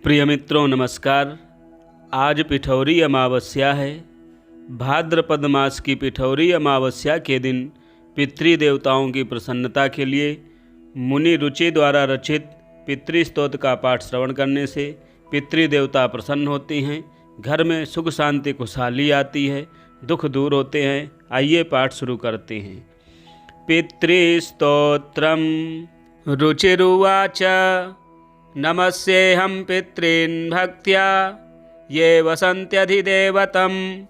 प्रिय मित्रों नमस्कार। आज पिठौरी अमावस्या है। भाद्रपद मास की पिठौरी अमावस्या के दिन पितृदेवताओं की प्रसन्नता के लिए मुनि रुचि द्वारा रचित पितृस्तोत्र का पाठ श्रवण करने से पितृदेवता प्रसन्न होते हैं, घर में सुख शांति खुशहाली आती है, दुख दूर होते हैं। आइए पाठ शुरू करते हैं। पितृस्तोत्रम। रुचिरुवाच नमस्येऽहं पितॄन् भक्त्या ये वसन्त्यधिदेवतं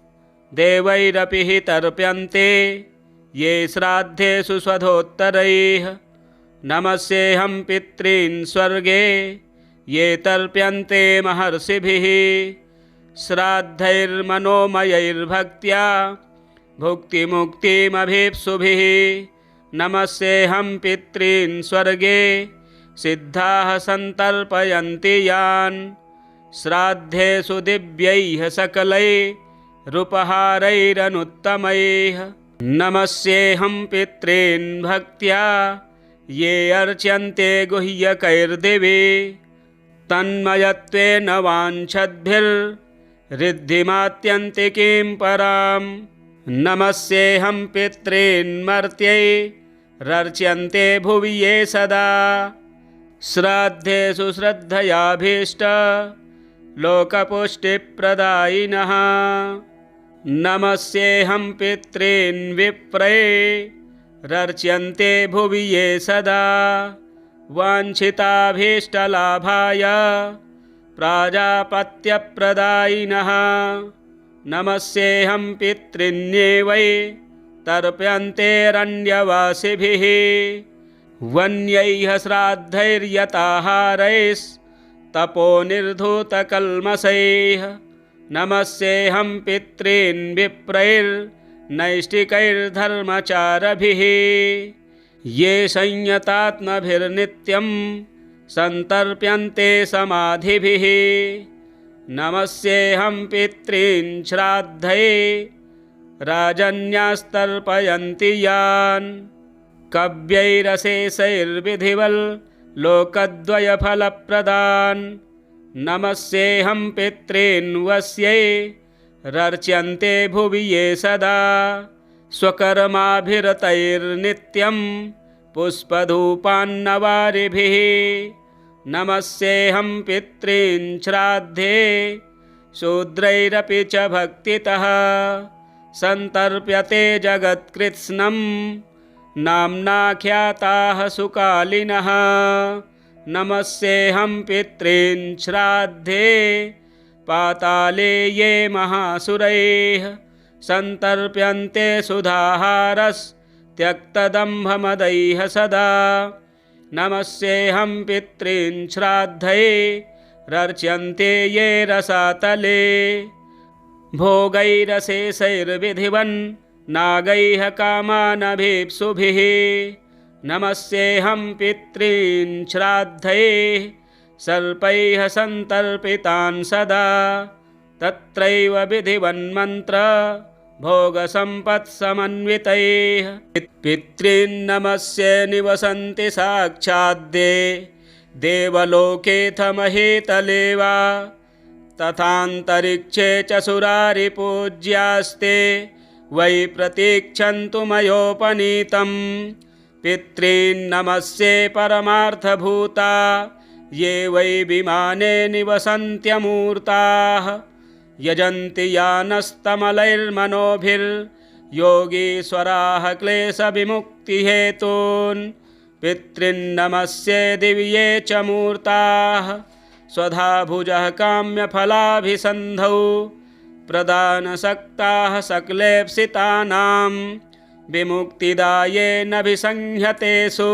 देवैरपि हि तर्प्यन्ते ये श्राद्धेषु स्वधोत्तरैः। नमस्येऽहं पितॄन् स्वर्गे ये तर्प्यन्ते महर्षिभिः श्राद्धैर्मनोमयैर्भक्त्या भुक्तिमुक्तिमभीप्सुभिः। नमस्येऽहं पितॄन् स्वर्गे सिद्धाः सन्तर्पयन्ति यान् श्राद्धेषु दिव्यैः सकलैरुपहारैरनुत्तमैः। नमस्येऽहं पितॄन् भक्त्या ये अर्च्यन्ते गुह्यकैर्दिवि तन्मयत्वेन वाञ्छद्भिर्ऋद्धिमात्यन्तिकीं पराम्। नमस्येऽहं पितॄन् मर्त्यैरर्च्यन्ते भुवि ये सदा श्राद्धेषु श्रद्धयाभीष्ट लोकपुष्टिप्रदायिनः। नमस्येऽहं पितॄन् विप्रैरर्च्यन्ते भुवि ये सदा वाञ्छिताभीष्टलाभाय प्राजापत्यप्रदायिनः। नमस्येऽहं पितॄन्ये वै तर्प्यन्तेरण्यवासिभिः वन्यैः श्राद्धैर्यताहारैस्तपोनिर्धूतकल्मषैः। नमस्येऽहं पितॄन् विप्रैर्नैष्टिकैर्धर्मचारभिः ये संयतात्मभिर्नित्यं सन्तर्प्यन्ते समाधिभिः। नमस्येऽहं पितॄन् श्राद्धे राजन्यास्तर्पयन्ति यान् कव्यैरशेषैर्विधिवल् लोकद्वयफलप्रदान्। नमस्येऽहं पितॄन् वस्यैरर्च्यन्ते भुवि ये सदा स्वकर्माभिरतैर्नित्यं पुष्पधूपान्नवारिभिः। नमस्येऽहं पितॄन् श्राद्धे शूद्रैरपि च भक्तितः सन्तर्प्यते जगत्कृत्स्नं नाम्नाख्याताः सुकालिनः। नमस्येऽहं पितॄन् श्राद्धे पाताले ये महासुरैः सन्तर्प्यन्ते सुधाहारस्त्यक्तदम्भमदैः सदा। नमस्येऽहं पितॄन् श्राद्धैरर्च्यन्ते ये रसातले भोगैरशेषैर्विधिवन् नागैः कामानभीप्सुभिः। नमस्येऽहं पितॄन् श्राद्धे सर्पैः सन्तर्पितान् सदा तत्रैव विधिवन्मन्त्र भोगसम्पत्समन्वितैः। पितॄन् नमस्ये निवसन्ति साक्षाद्दे देवलोकेऽथ महीतले वा तथान्तरिक्षे च सुरारिपूज्यास्ते वै प्रतीक्षन्तु मयोपनीतं। पितॄन् नमस्ये परमार्थभूता ये वै विमाने निवसन्त्यमूर्ताः यजन्ति यानस्तमलैर्मनोभिर्योगीश्वराः क्लेशविमुक्तिहेतून्। पितॄन् नमस्ये दिव्ये च मूर्ताः स्वधा भुजः काम्यफलाभिसन्धौ प्रदानसक्ताः सकलेप्सितानां विमुक्तिदायेनभिसंहतेषु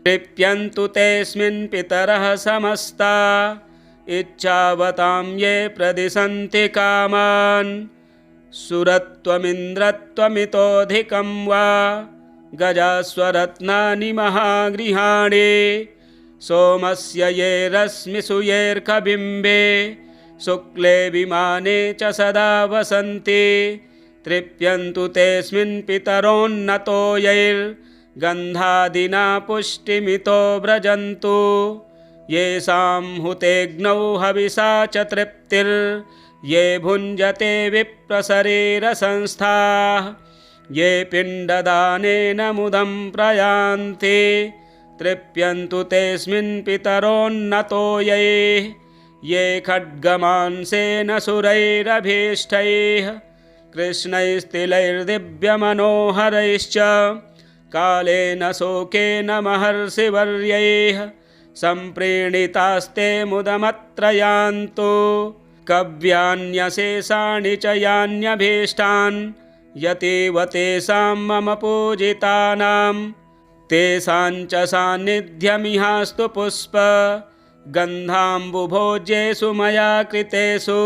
तृप्यन्तु तेऽस्मिन् पितरः समस्ता इच्छावतां ये प्रदिशन्ति कामान्। सुरत्वमिन्द्रत्वमितोऽधिकं वा गजास्वरत्नानि महागृहाणि सोमस्य ये रश्मिषु येऽर्कबिम्बे शुक्ले विमाने च सदा वसन्ति तृप्यन्तु तेऽस्मिन् पितरोन्नतो यैर्गन्धादिना पुष्टिमितो व्रजन्तु येषां हुतेऽग्नौ हविषा च तृप्तिर्ये भुञ्जते विप्रशरीरसंस्थाः ये पिण्डदानेन मुदं प्रयान्ति तृप्यन्तु तेऽस्मिन् पितरोन्नतो ये खड्गमांसेन सुरैरभीष्टैः कृष्णैस्तिलैर्दिव्यमनोहरैश्च कालेन शोकेन महर्षिवर्यैः सम्प्रीणितास्ते मुदमत्र यान्तु कव्यान्यशेषाणि च यान्यभीष्टान् यतीव तेषां मम पूजितानां तेषां च सान्निध्यमिहास्तु पुष्प गन्धाम्बुभोज्येषु मया कृतेषु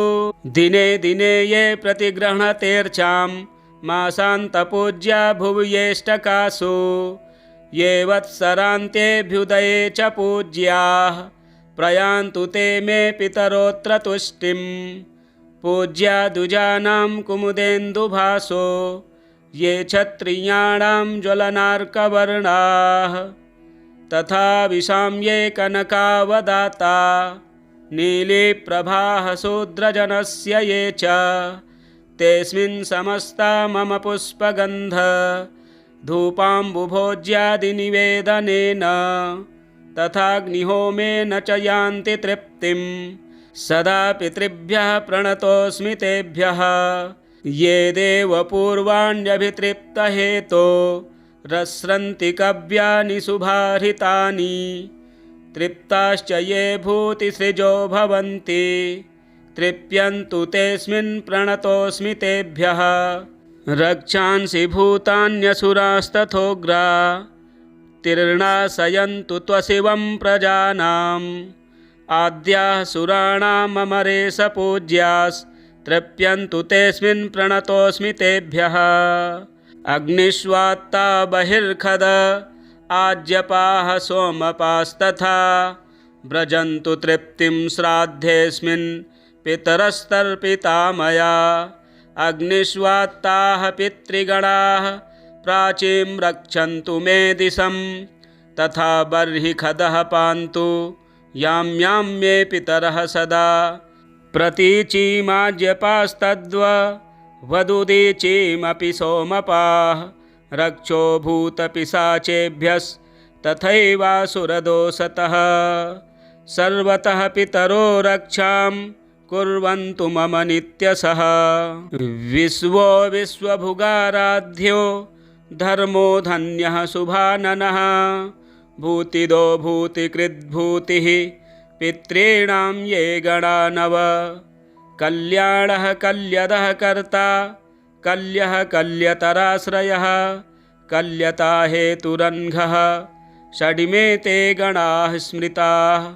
दिने दिने ये प्रतिगृह्णतेऽर्चां मासान्तपूज्या भुव्येष्टकासु ये वत्सरान्तेऽभ्युदये च पूज्याः प्रयान्तु ते मे पितरोऽत्र तुष्टिं पूज्या द्विजानां कुमुदेन्दुभासो ये क्षत्रियाणां ज्वलनार्कवर्णाः तथा विशां ये कनकावदाता नीलीप्रभाः शूद्रजनस्य ये च तेऽस्मिन् समस्ता मम पुष्पगन्ध धूपाम्बुभोज्यादिनिवेदनेन तथाग्निहोमेन च यान्ति तृप्तिं सदा पितृभ्यः प्रणतोऽस्मि तेभ्यः ये देवपूर्वाण्यभितृप्तहेतो रस्रन्ति कव्यानि शुभाहृतानि तृप्ताश्च ये भूतिसृजो भवन्ति तृप्यन्तु तेऽस्मिन् प्रणतोऽस्मि तेभ्यः रक्षांसि भूतान्यसुरास्तथोग्रा तीर्णाशयन्तु त्वशिवं प्रजानाम् आद्याः सुराणाममरेश पूज्यास्तृप्यन्तु तेऽस्मिन् प्रणतोऽस्मि तेभ्यः अग्निष्वात्ता बहिर्खद आज्यपाः सोमपास्तथा व्रजन्तु तृप्तिं श्राद्धेऽस्मिन् पितरस्तर्पिता मया अग्निष्वात्ताः पितृगणाः प्राचीं रक्षन्तु मे दिशं तथा बर्हिखदः पान्तु यां यां मे पितरः सदा प्रतीचीमाज्यपास्तद्वदुदीचीमपि सोमपाः रक्षो भूतपिशाचेभ्यस्तथैवासुरदोषतः सर्वतः पितरो रक्षां कुर्वन्तु मम नित्यशः विश्वो विश्वभुगाराध्यो धर्मो धन्यः शुभाननः भूतिदो भूतिकृद्भूतिः पितॄणां ये गणा नव कल्याणः कल्यदः कर्ता कल्यः कल्यतराश्रयः कल्यता हेतुरन्घः षडिमे ते गणाः स्मृताः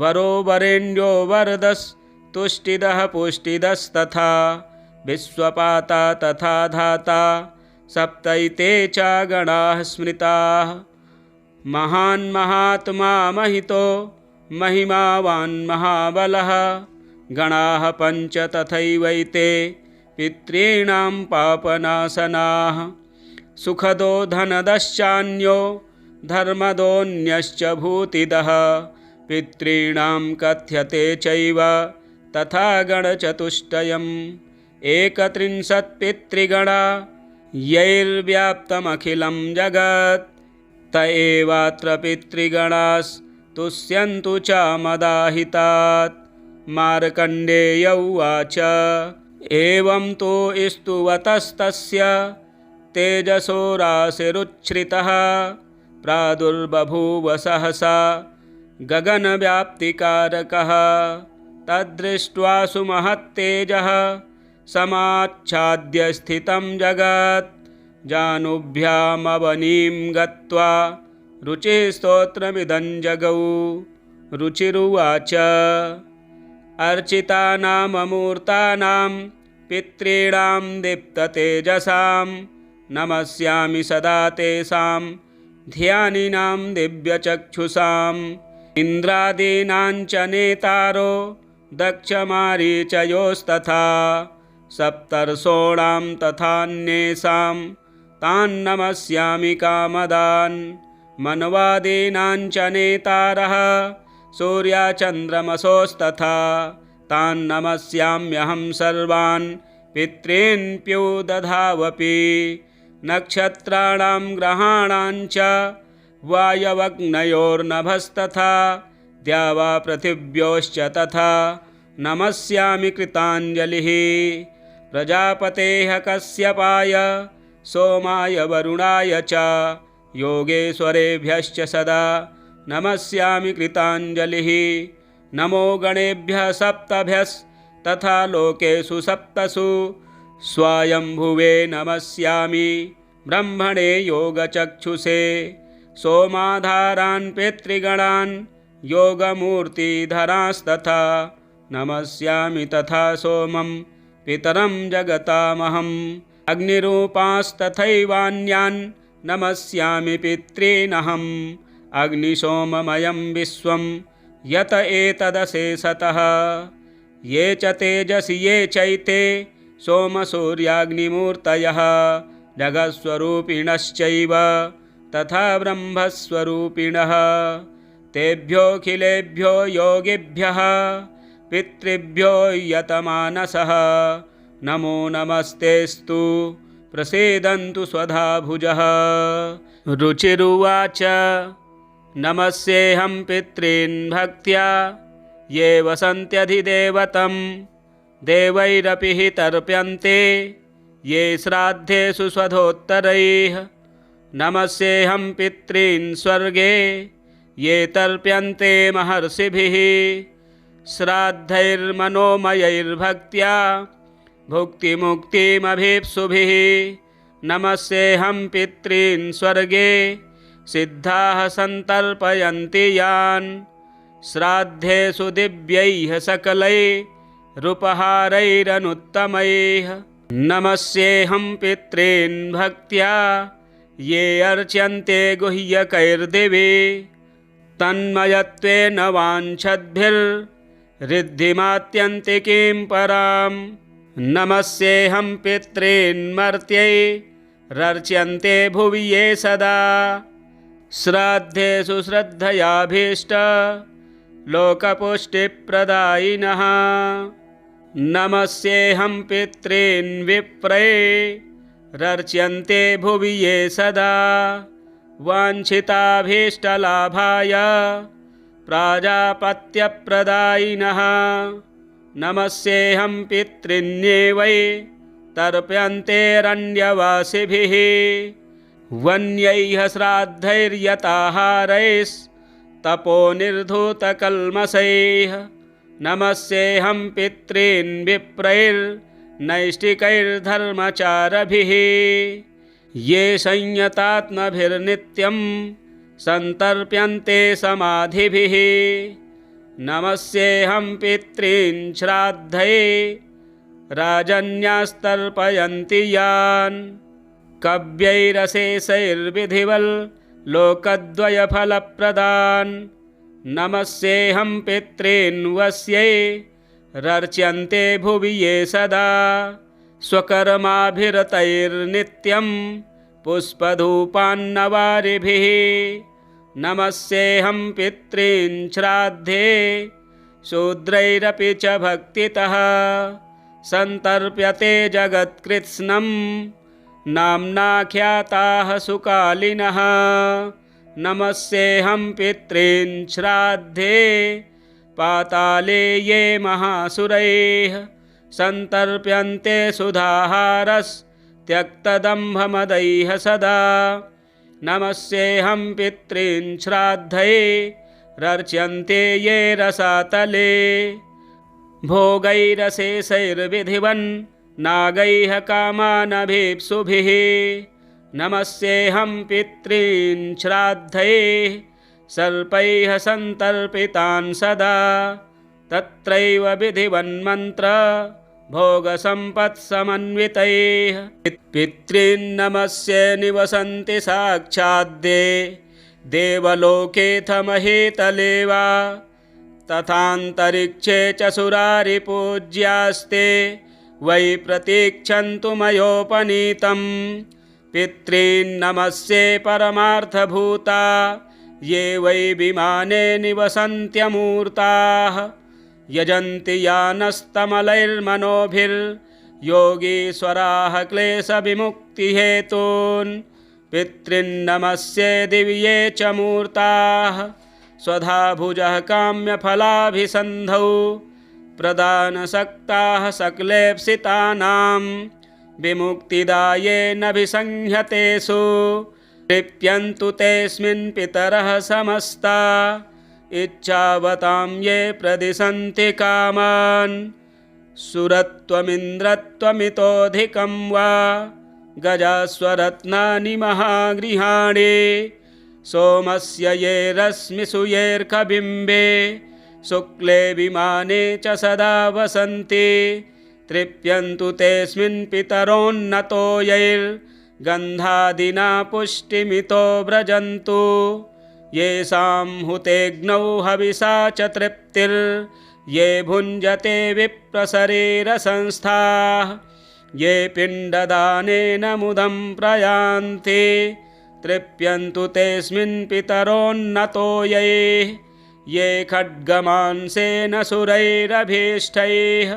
वरो वरेण्यो वरदस्तुष्टिदः पुष्टिदस्तथा विश्वपाता तथा धाता सप्तैते च गणाः स्मृताः महान् महात्मा महितो महिमावान् महाबलः गणाः पञ्च तथैवैते पितॄणां पापनाशनाः सुखदो धनदश्चान्यो धर्मदोऽन्यश्च भूतिदः पितॄणां कथ्यते चैव तथा गणचतुष्टयम् 31 पितृगणा यैर्व्याप्तमखिलं जगत् त एवात्र पितृगणास्तुष्यन्तु च मदाहितात् मार्कण्डेय उवाच एवं तु स्तुवतस्तस्य तेजसो राशिरुच्छ्रितः प्रादुर्बभूव सहसा गगनव्याप्तिकारकः तद्दृष्ट्वा सुमहत्तेजः समाच्छाद्य स्थितं जगत् जानुभ्यामवनीं गत्वा रुचिस्तोत्रमिदं जगौ रुचिरुवाच अर्चितानाममूर्तानां पितॄणां दीप्ततेजसां नमस्यामि सदा तेषां ध्यानिनां दिव्यचक्षुषाम् इन्द्रादीनां च नेतारो दक्षमारीचयोस्तथा सप्तर्षोणां तथान्येषां तान् नमस्यामि कामदान् मनवादीनां च नेतारः सूर्यचन्द्रमसोस्तथा तान् नमस्याम्यहं सर्वान् पितॄन्प्यो दधावपि नक्षत्राणां ग्रहाणां च वायवग्नयोर्नभस्तथा द्यावा पृथिव्योश्च तथा नमस्यामि कृताञ्जलिः प्रजापतेः कश्यपाय सोमाय वरुणाय च योगेश्वरेभ्यश्च सदा नमस्यामि कृताञ्जलिः नमो गणेभ्यः सप्तभ्यस्तथा लोकेषु सप्तसु स्वायम्भुवे नमस्यामि ब्रह्मणे योगचक्षुषे सोमाधारान् पितृगणान् योगमूर्तिधरांस्तथा नमस्यामि तथा सोमं पितरं जगतामहम् अग्निरूपांस्तथैवान्यान् नमस्यामि पितॄनहम् अग्निसोममयं विश्वं यत एतदशेषतः ये च तेजसि ये चैते सोमसूर्याग्निमूर्तयः जगत्स्वरूपिणश्चैव तथा ब्रह्मस्वरूपिणः तेभ्योऽखिलेभ्यो योगिभ्यः पितृभ्यो यतमानसः नमो नमस्तेस्तु प्रसीदन्तु स्वधा भुजः। रुचिरुवाच नमस्येऽहं पितॄन् भक्त्या ये वसन्त्यधिदेवतं देवैरपि हि तर्प्यन्ते ये श्राद्धेषु स्वधोत्तरैः नमस्येऽहं पितॄन् स्वर्गे ये तर्प्यन्ते महर्षिभिः श्राद्धैर्मनोमयैर्भक्त्या भुक्तिमुक्तिमभीप्सुभिः नमस्येऽहं पितॄन् स्वर्गे सिद्धाः सन्तर्पयन्ति यान् श्राद्धेषु दिव्यैः सकलैरुपहारैरनुत्तमैः नमस्येऽहं पितॄन् भक्त्या ये अर्च्यन्ते गुह्यकैर्दिवि तन्मयत्वेन वाञ्छद्भिर्ऋद्धिमात्यन्तिकीं पराम् नमस्येऽहं पितॄन् मर्त्यैरर्च्यन्ते भुवि ये सदा श्राद्धेषु श्रद्धयाभीष्ट लोकपुष्टिप्रदायिनः नमस्येऽहं पितॄन् विप्रैरर्च्यन्ते भुवि ये सदा वाञ्छिताभीष्टलाभाय प्राजापत्यप्रदायिनः नमस्येऽहं पितॄन्ये तर्प्यन्तेरण्यवासिभिः वन्यैः श्राद्धैर्यताहारैस्तपोनिर्धूतकल्मषैः नमस्येऽहं पितॄन् विप्रैर्नैष्टिकैर्धर्मचारभिः ये संयतात्मभिर्नित्यं सन्तर्प्यन्ते समाधिभिः नमस्येऽहं पितॄन् श्राद्धे राजन्यास्तर्पयन्ति यान् कव्यैरशेषैर्विधिवल् लोकद्वयफलप्रदान् नमस्येऽहं पितॄन् वस्यैरर्च्यन्ते भुवि ये सदा स्वकर्माभिरतैर्नित्यं पुष्पधूपान्नवारिभिः नमस्येऽहं पितॄन् श्राद्धे शूद्रैरपि च भक्तितः सन्तर्प्यते जगत्कृत्स्नं नाम्नाख्याताः सुकालिनः नमस्येऽहं पितॄन् श्राद्धे पाताले ये महासुरैः सन्तर्प्यन्ते सुधाहारस्त्यक्तदम्भमदैः सदा नमस्येऽहं पितॄन् श्राद्धैरर्च्यन्ते ये रसातले भोगैरशेषैर्विधिवन् नागैः कामानभीप्सुभिः नमस्येऽहं पितॄन् श्राद्धे सर्पैः सन्तर्पितान् सदा तत्रैव विधिवन्मन्त्र भोगसम्पत्समन्वितैः पितॄन् नमस्ये निवसन्ति साक्षाद्दे देवलोकेऽथ महीतले वा तथान्तरिक्षे च सुरारिपूज्यास्ते वै प्रतीक्षन्तु मयोपनीतं पितॄन् नमस्ये परमार्थभूता ये वै विमाने निवसन्त्यमूर्ताः यजन्ति यानस्तमलैर्मनोभिर्योगीश्वराः क्लेशविमुक्तिहेतून् पितॄन्नमस्ये दिव्ये च मूर्ताः स्वधा भुजः काम्यफलाभिसन्धौ प्रदानसक्ताः सकलेप्सितानां विमुक्तिदायेनाभिसंहतेषु तृप्यन्तु तेऽस्मिन् पितरः समस्ता इच्छावतां ये प्रदिशन्ति कामान् सुरत्वमिन्द्रत्वमितोऽधिकं वा गजास्वरत्नानि महागृहाणि सोमस्य ये रश्मिषु येऽर्कबिम्बे शुक्ले विमाने च सदा वसन्ति तृप्यन्तु तेऽस्मिन् पितरोन्नतो यैर्गन्धादिना पुष्टिमितो व्रजन्तु येषां हुतेऽग्नौ हविषा च तृप्तिर्ये भुञ्जते विप्रशरीरसंस्थाः ये पिण्डदानेन मुदं प्रयान्ति तृप्यन्तु तेऽस्मिन् पितरोन्नतो ये खड्गमांसेन सुरैरभीष्टैः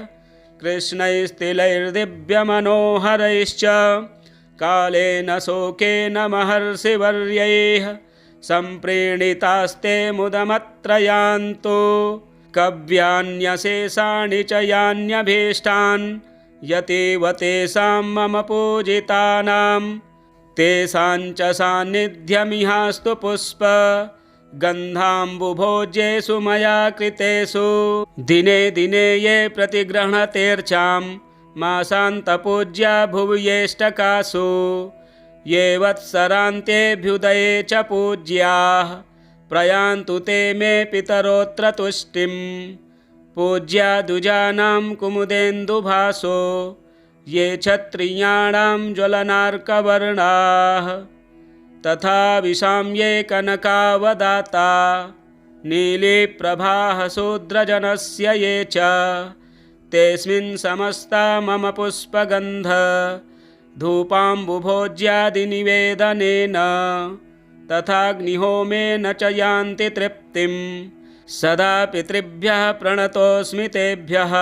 कृष्णैस्तिलैर्दिव्यमनोहरैश्च कालेन शोकेन महर्षिवर्यैः सम्प्रीणितास्ते मुदमत्र यान्तु कव्यान्यशेषाणि च यान्यभीष्टान् यतीव तेषां मम पूजितानां तेषां च सान्निध्यमिहास्तु पुष्प गन्धाम्बुभोज्येषु मया कृतेषु दिने दिने ये प्रतिगृह्णतेऽर्चां मासान्तपूज्या भुव्येष्टकासु ये वत्सरान्तेऽभ्युदये च पूज्याः प्रयान्तु ते मे पितरोऽत्र तुष्टिं पूज्या दुजानां कुमुदेन्दुभासो ये क्षत्रियाणां ज्वलनार्कवर्णाः तथा विशां ये कनकावदाता नीलीप्रभाः शूद्रजनस्य ये च तेऽस्मिन् समस्ता मम पुष्पगन्ध धूपाम्बुभोज्यादिनिवेदनेन तथाग्निहोमेन च यान्ति तृप्तिं सदा पितृभ्यः प्रणतोऽस्मि तेभ्यः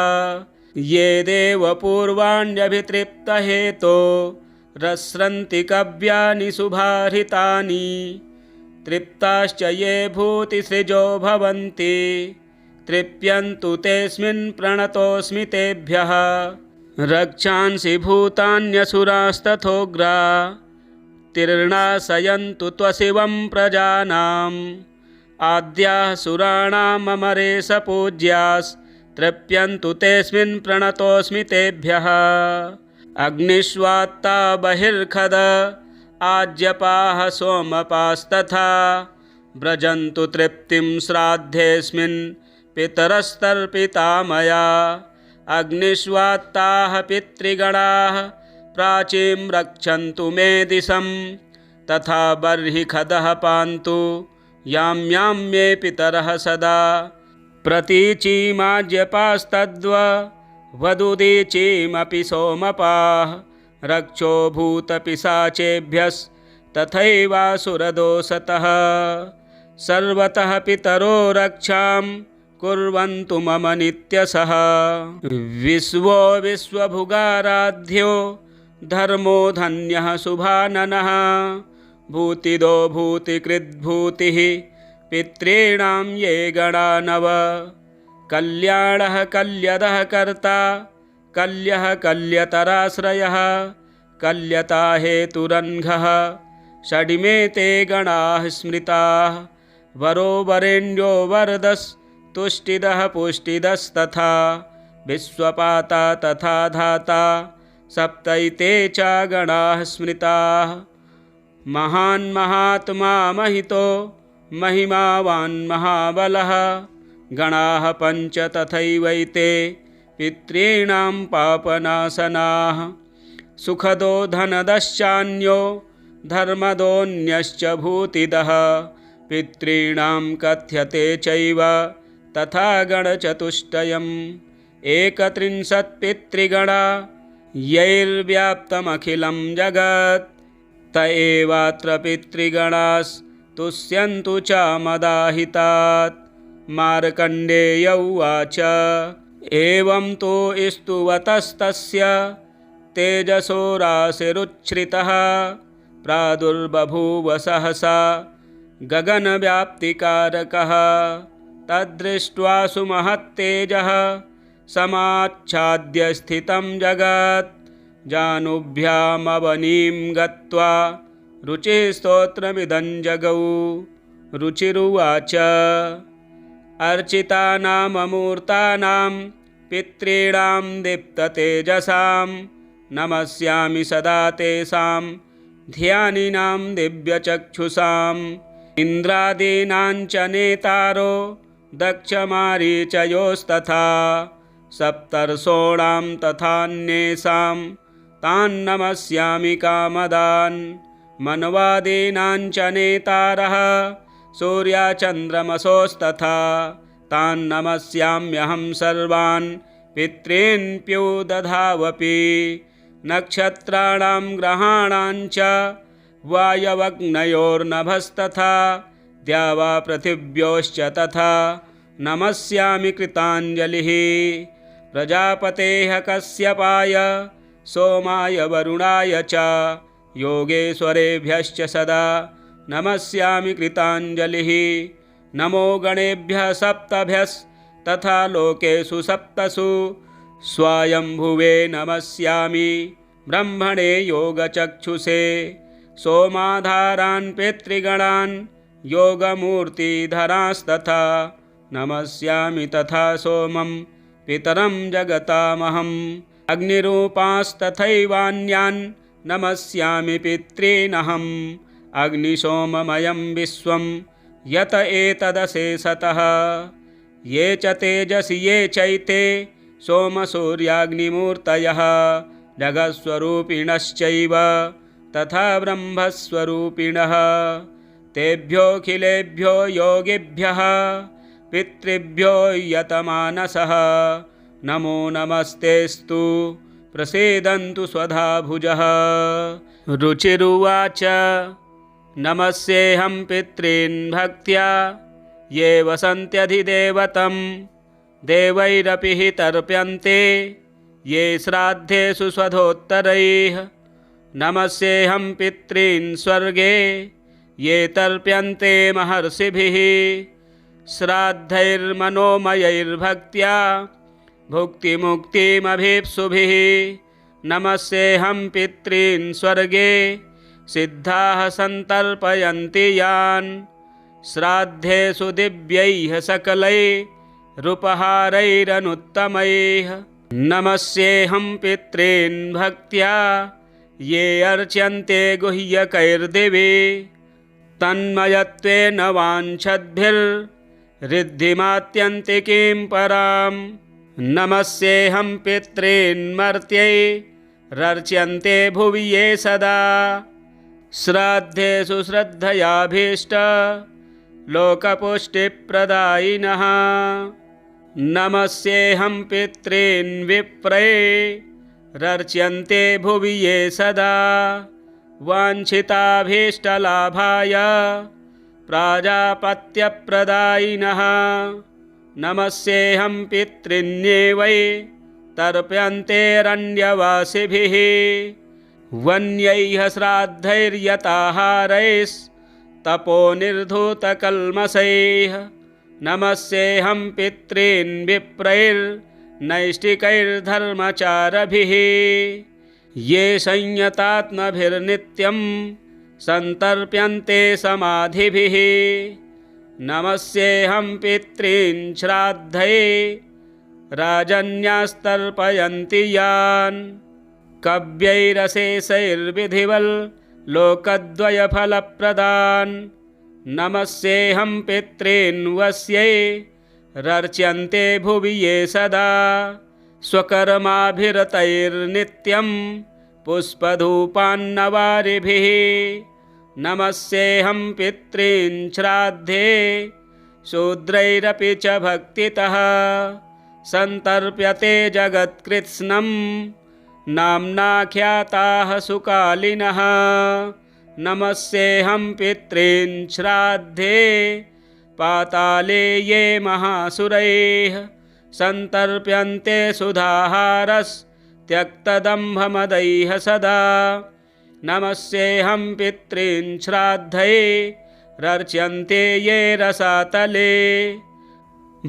ये देवपूर्वाण्यभितृप्तहेतो रस्रन्ति कव्यानि शुभाहृतानि तृप्ताश्च ये भूतिसृजो भवन्ति तृप्यन्तु तेऽस्मिन् प्रणतोऽस्मि तेभ्यः रक्षांसि भूतान्यसुरास्तथोग्रा तीर्णाशयन्तु त्वशिवं प्रजानाम् आद्याः सुराणामरेश पूज्यास्तृप्यन्तु तेऽस्मिन् प्रणतोऽस्मि तेभ्यः अग्निष्वात्ता बहिर्खद आज्यपाः सोमपास्तथा व्रजन्तु तृप्तिं श्राद्धेऽस्मिन् पितरस्तर्पिता मया अग्निष्वात्ताः पितृगणाः प्राचीं रक्षन्तु मे दिशं तथा बर्हिखदः पान्तु यां यां मे पितरः सदा प्रतीचीमाज्यपास्तद्वदुदीचीमपि सोमपाः रक्षो भूतपिशाचेभ्यस्तथैवासुरदोषतः सर्वतः पितरो रक्षां कुर्वन्तु मम नित्यशः विश्वो विश्वभुगाराध्यो धर्मो धन्यः शुभाननः भूतिदो भूतिकृद्भूतिः पितॄणां ये गणा नव कल्याणः कल्यदः कर्ता कल्यः कल्यतराश्रयः कल्यता हेतुरन्घः षडिमे ते गणाः स्मृताः वरो वरेण्यो वरदस्तुष्टिदः पुष्टिदस्तथा विश्वपाता तथा धाता सप्तैते च गणाः स्मृताः महान् महात्मा महितो महिमावान् महाबलः गणाः पञ्च तथैवैते पितॄणां पापनाशनाः सुखदो धनदश्चान्यो धर्मदोऽन्यश्च भूतिदः पितॄणां कथ्यते चैव तथा गणचतुष्टयम् 31 पितृगणा यैर्व्याप्तमखिलं जगत् त एवात्र पितृगणास् तुष्यन्तु च मदाहितात्। मार्कण्डेय उवाच एवं तु स्तुवतस्तस्य तेजसो राशिरुच्छ्रितः प्रादुर्बभूव सहसा गगनव्याप्तिकारकः। तद्दृष्ट्वा सुमहत्तेजः समाच्छाद्य स्थितं जगत् जानुभ्यामवनीं गत्वा रुचिस्तोत्रमिदं जगौ। रुचिरुवाच अर्चितानाममूर्तानां पितॄणां दीप्ततेजसां नमस्यामि सदा तेषां ध्यानिनां दिव्यचक्षुषाम्। इन्द्रादीनां च नेतारो दक्षमारीचयोस्तथा सप्तर्षोणां तथान्येषां तान् नमस्यामि कामदान्। मन्वादीनां च नेतारः सूर्यचन्द्रमसोस्तथा तान् नमस्याम्यहं सर्वान् पितॄन्प्यो दधावपि। नक्षत्राणां ग्रहाणां च वायवग्नयोर्नभस्तथा द्यावा पृथिव्योश्च तथा नमस्यामि कृताञ्जलिः। प्रजापतेः कश्यपाय सोमाय वरुणाय च योगेश्वरेभ्यश्च सदा नमस्यामि कृताञ्जलिः। नमो गणेभ्यः सप्तभ्यस्तथा लोकेषु सप्तसु स्वायम्भुवे नमस्यामि ब्रह्मणे योगचक्षुषे। सोमाधारान् पितृगणान् योगमूर्तिधरांस्तथा नमस्यामि तथा सोमं पितरं जगतामहम्। अग्निरूपांस्तथैवान्यान् नमस्यामि पितॄनहम्। अग्निसोममयं विश्वं यत एतदशेषतः। ये च तेजसि ये चैते सोमसूर्याग्निमूर्तयः जगत्स्वरूपिणश्चैव तथा ब्रह्मस्वरूपिणः। तेभ्योऽखिलेभ्यो योगिभ्यः पितृभ्यो यतमानसः नमो नमस्तेस्तु प्रसीदन्तु स्वधा भुजः। रुचिरुवाच नमस्येऽहं पितॄन् भक्त्या ये वसन्त्यधिदेवतं देवैरपि हि तर्प्यन्ते ये श्राद्धेषु स्वधोत्तरैः। नमस्येऽहं पितॄन् स्वर्गे ये तर्प्यन्ते महर्षिभिः श्राद्धैर्मनोमयैर्भक्त्या भुक्तिमुक्तिमभीप्सुभिः। नमस्येऽहं पितॄन् स्वर्गे सिद्धाः सन्तर्पयन्ति यान् श्राद्धेषु दिव्यैः सकलैरुपहारैरनुत्तमैः। नमस्येऽहं पितॄन् भक्त्या ये अर्च्यन्ते गुह्यकैर्दिवि तन्मयत्वेन वाञ्छद्भिर्ऋद्धिमात्यन्तिकीं पराम्। नमस्येऽहं पितॄन् मर्त्यैरर्च्यन्ते भुवि ये सदा श्राद्धेषु श्रद्धयाभीष्ट लोकपुष्टिप्रदायिनः। नमस्येऽहं पितॄन् विप्रैरर्च्यन्ते भुवि ये सदा वाञ्छिताभीष्टलाभाय प्राजापत्यप्रदायिनः। नमस्येऽहं पितॄन्ये वै तर्प्यन्तेरण्यवासिभिः वन्यैः श्राद्धैर्यताहारैस्तपोनिर्धूतकल्मषैः। नमस्येऽहं पितॄन् विप्रैर्नैष्टिकैर्धर्मचारभिः ये संयतात्मभिर्नित्यं सन्तर्प्यन्ते समाधिभिः। नमस्येऽहं पितॄन् श्राद्धे राजन्यास्तर्पयन्ति यान् कव्यैरशेषैर्विधिवल् लोकद्वयफलप्रदान्। नमस्येऽहं पितॄन् वस्यैरर्च्यन्ते भुवि ये सदा स्वकर्माभिरतैर्नित्यं पुष्पधूपान्नवारिभिः। नमस्येऽहं पितॄन् श्राद्धे शूद्रैरपि च भक्तितः सन्तर्प्यते जगत्कृत्स्नं नाम्नाख्याताः सुकालिनः। नमस्येऽहं पितॄन् श्राद्धे पाताले ये महासुरैः सन्तर्प्यन्ते सुधाहारस्त्यक्तदम्भमदैः सदा नमस्येऽहं पितॄन् श्राद्धये रर्च्यन्ते ये रसातले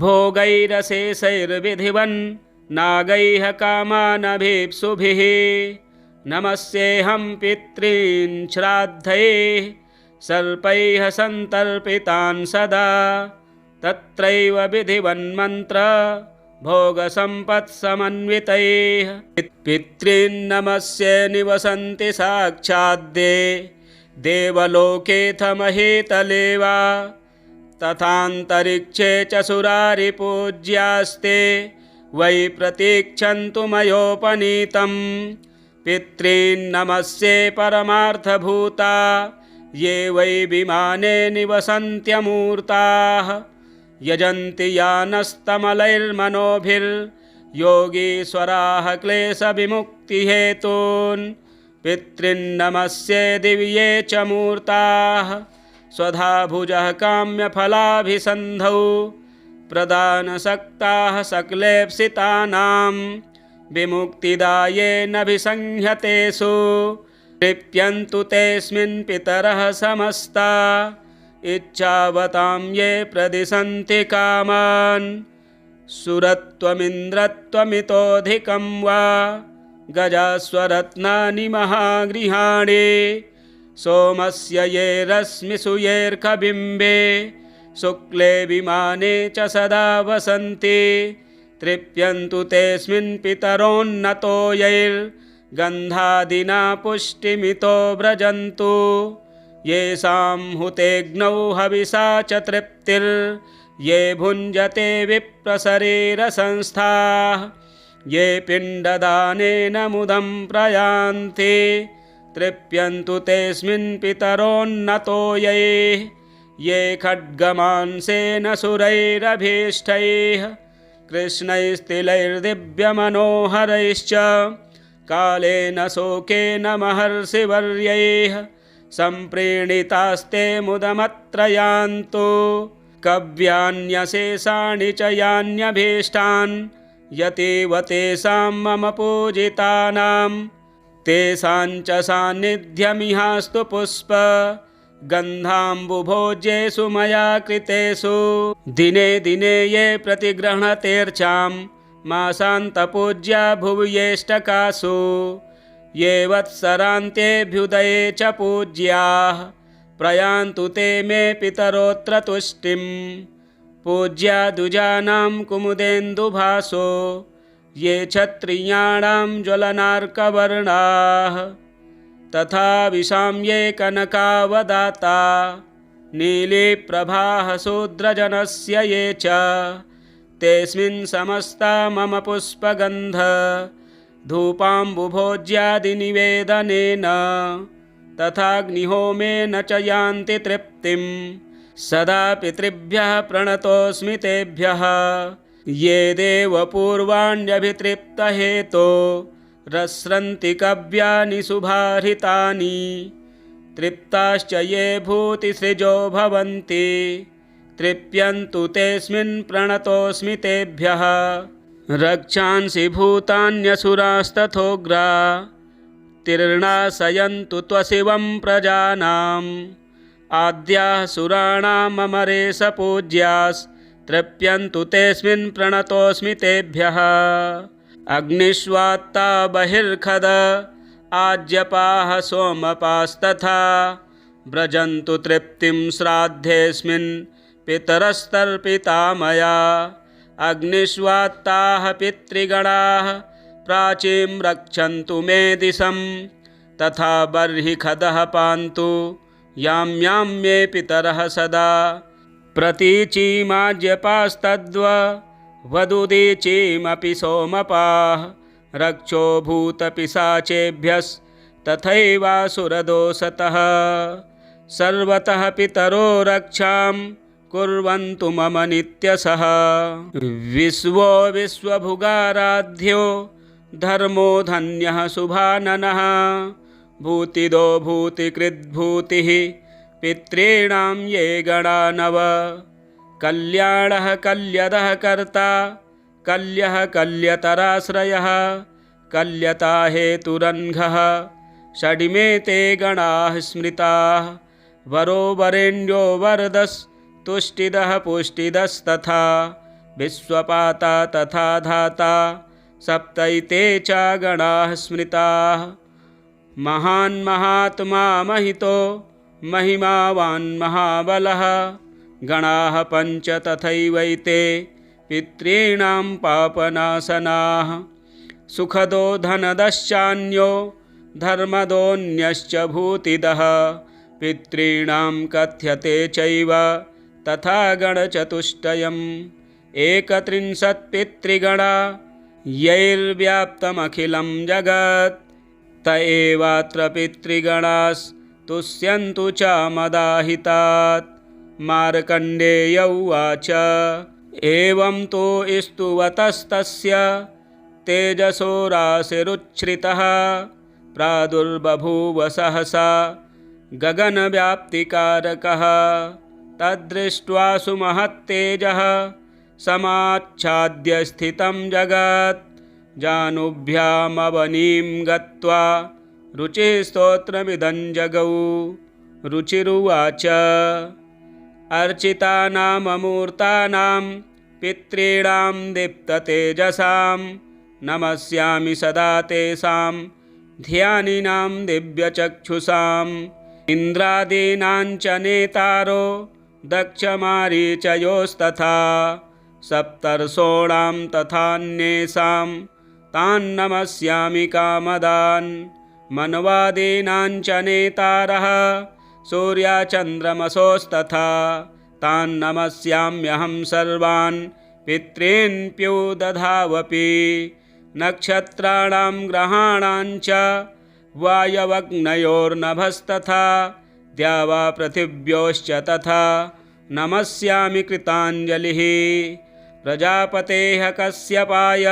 भोगैरशेषैर्विधिवन् नागैः कामानभीप्सुभिः नमस्येऽहं पितॄन् श्राद्धये सर्पैः सन्तर्पितान् सदा तत्रैव विधिवन्मन्त्र भोगसम्पत्समन्वितैः पितॄन् नमस्ये निवसन्ति साक्षाद्दे देवलोकेऽथ महीतले वा तथान्तरिक्षे च सुरारिपूज्यास्ते वै प्रतीक्षन्तु मयोपनीतं पितॄन् नमस्ये परमार्थभूता ये वै विमाने निवसन्त्यमूर्ताः यजन्ति यानस्तमलैर्मनोभिर्योगीश्वराः क्लेशविमुक्तिहेतून् पितॄन् नमस्ये दिव्ये च मूर्ताः स्वधा भुजः काम्यफलाभिसन्धौ प्रदानसक्ताः सकलेप्सितानां विमुक्तिदायेनभिसंह्यतेषु तृप्यन्तु तेऽस्मिन् पितरः समस्ता इच्छावतां ये प्रदिशन्ति कामान् सुरत्वमिन्द्रत्वमितोऽधिकं वा गजास्वरत्नानि महागृहाणि सोमस्य ये रश्मिषु येऽर्कबिम्बे शुक्ले विमाने च सदा वसन्ति तृप्यन्तु तेऽस्मिन् पितरोन्नतो यैर्गन्धादिना पुष्टिमितो व्रजन्तु येषां हुतेऽग्नौ हविषा च तृप्तिर्ये भुञ्जते विप्रशरीरसंस्थाः ये पिण्डदानेन मुदं प्रयान्ति तृप्यन्तु तेऽस्मिन् पितरोन्नतो ये खड्गमांसेन सुरैरभीष्टैः कृष्णैस्तिलैर्दिव्यमनोहरैश्च कालेन शोकेन महर्षिवर्यैः सम्प्रीणितास्ते मुदमत्र यान्तु कव्यान्यशेषाणि च यान्यभीष्टान् यतीव तेषां मम पूजितानां तेषां च सान्निध्यमिहास्तु पुष्प गन्धाम्बुभोज्येषु मया कृतेषु दिने दिने ये प्रतिगृह्णतेऽर्चां मासान्तपूज्या भुव्येष्टकासु ये वत्सरान्तेऽभ्युदये च पूज्याः प्रयान्तु ते मे पितरोऽत्र तुष्टिं पूज्या दुजानां कुमुदेन्दुभासो ये क्षत्रियाणां ज्वलनार्कवर्णाः तथा विशां ये कनकावदाता नीलीप्रभाः शूद्रजनस्य ये च तेऽस्मिन् समस्ता मम पुष्पगन्ध धूपाम्बुभोज्यादिनिवेदनेन तथाग्निहोमेन च यान्ति तृप्तिं सदा पितृभ्यः प्रणतोऽस्मि तेभ्यः ये देवपूर्वाण्यभितृप्तहेतो रस्रन्ति कव्यानि शुभाहृतानि तृप्ताश्च ये भूतिसृजो भवन्ति तृप्यन्तु तेऽस्मिन् प्रणतोऽस्मि तेभ्यः रक्षांसि भूतान्यसुरास्तथोग्रा तीर्णाशयन्तु त्वशिवं प्रजानाम् आद्याः सुराणाममरेश पूज्यास्तृप्यन्तु तेऽस्मिन् प्रणतोऽस्मि तेभ्यः अग्निष्वात्ता बहिर्खद आज्यपाः सोमपास्तथा व्रजन्तु तृप्तिं श्राद्धेऽस्मिन् पितरस्तर्पिता मया अग्निष्वात्ताः पितृगणाः प्राचीं रक्षन्तु मे दिशं तथा बर्हिखदः पान्तु यां यां मे पितरः सदा प्रतीचीमाज्यपास्तद्वदुदीचीमपि सोमपाः रक्षो भूतपिशाचेभ्यस्तथैवासुरदोषतः सर्वतः पितरो रक्षां कुर्वन्तु मम नित्यशः विश्वो विश्वभुगाराध्यो धर्मो धन्यः शुभाननः भूतिदो भूतिकृद्भूतिः पितॄणां ये गणा नव। कल्याणः कल्यदः कर्ता कल्यः कल्यतराश्रयः कल्यता हेतुरन्घः षडिमे ते गणाः स्मृताः। वरो वरेण्यो वरदस्तुष्टिदः पुष्टिदस्तथा विश्वपाता तथा धाता सप्तैते च गणाः स्मृताः। महान् महात्मा महितो महिमावान् महाबलः गणाः पञ्च तथैवैते पितॄणां पापनाशनाः। सुखदो धनदश्चान्यो धर्मदोऽन्यश्च भूतिदः पितॄणां कथ्यते चैव तथा गणचतुष्टयम्। एकत्रिंशत्पितृगणा यैर्व्याप्तमखिलं जगत् त एवात्र पितृगणास्तुष्यन्तु च मदाहितात्। मार्कण्डेय उवाच एवं तो स्तुवतस्तस्य तेजसो राशिरुच्छ्रितः प्रादुर्बभूव सहसा गगनव्याप्तिकारकः। तद्दृष्ट्वा सुमहत्तेजः समाच्छाद्य स्थितं जगत् जानुभ्यामवनीं गत्वा रुचिस्तोत्रमिदं जगौ। रुचिरुवाच अर्चितानाममूर्तानां पितॄणां दीप्ततेजसां नमस्यामि सदा तेषां ध्यानिनां दिव्यचक्षुषाम्। इन्द्रादीनां च नेतारो दक्षमारीचयोस्तथा सप्तर्षोणां तथान्येषां तान् नमस्यामि कामदान्। मन्वादीनां च नेतारः सूर्यचन्द्रमसोस्तथा तान् नमस्याम्यहं सर्वान् पितॄन् प्युदधावपि। नक्षत्राणां ग्रहाणां च वायवग्नयोर्नभस्तथा द्यावा पृथिव्योश्च तथा नमस्यामि कृताञ्जलिः। प्रजापतेः कश्यपाय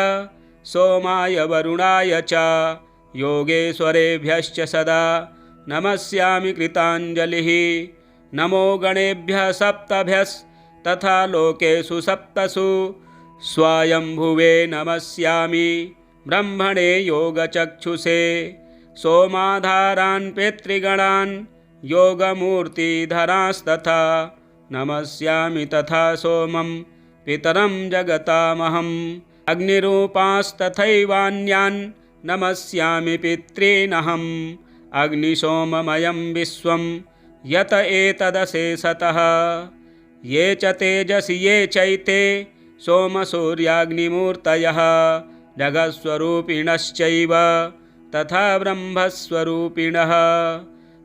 सोमाय वरुणाय च योगेश्वरेभ्यश्च सदा नमस्यामि कृताञ्जलिः। नमो गणेभ्यः सप्तभ्यस्तथा लोकेषु सप्तसु स्वायम्भुवे नमस्यामि ब्रह्मणे योगचक्षुषे। सोमाधारान् पितृगणान् योगमूर्तिधरांस्तथा नमस्यामि तथा सोमं पितरं जगतामहम्। अग्निरूपांस्तथैवान्यान् नमस्यामि पितॄनहम्। अग्निसोममयं विश्वं यत एतदशेषतः। ये च तेजसि ये चैते सोमसूर्याग्निमूर्तयः जगत्स्वरूपिणश्चैव तथा ब्रह्मस्वरूपिणः।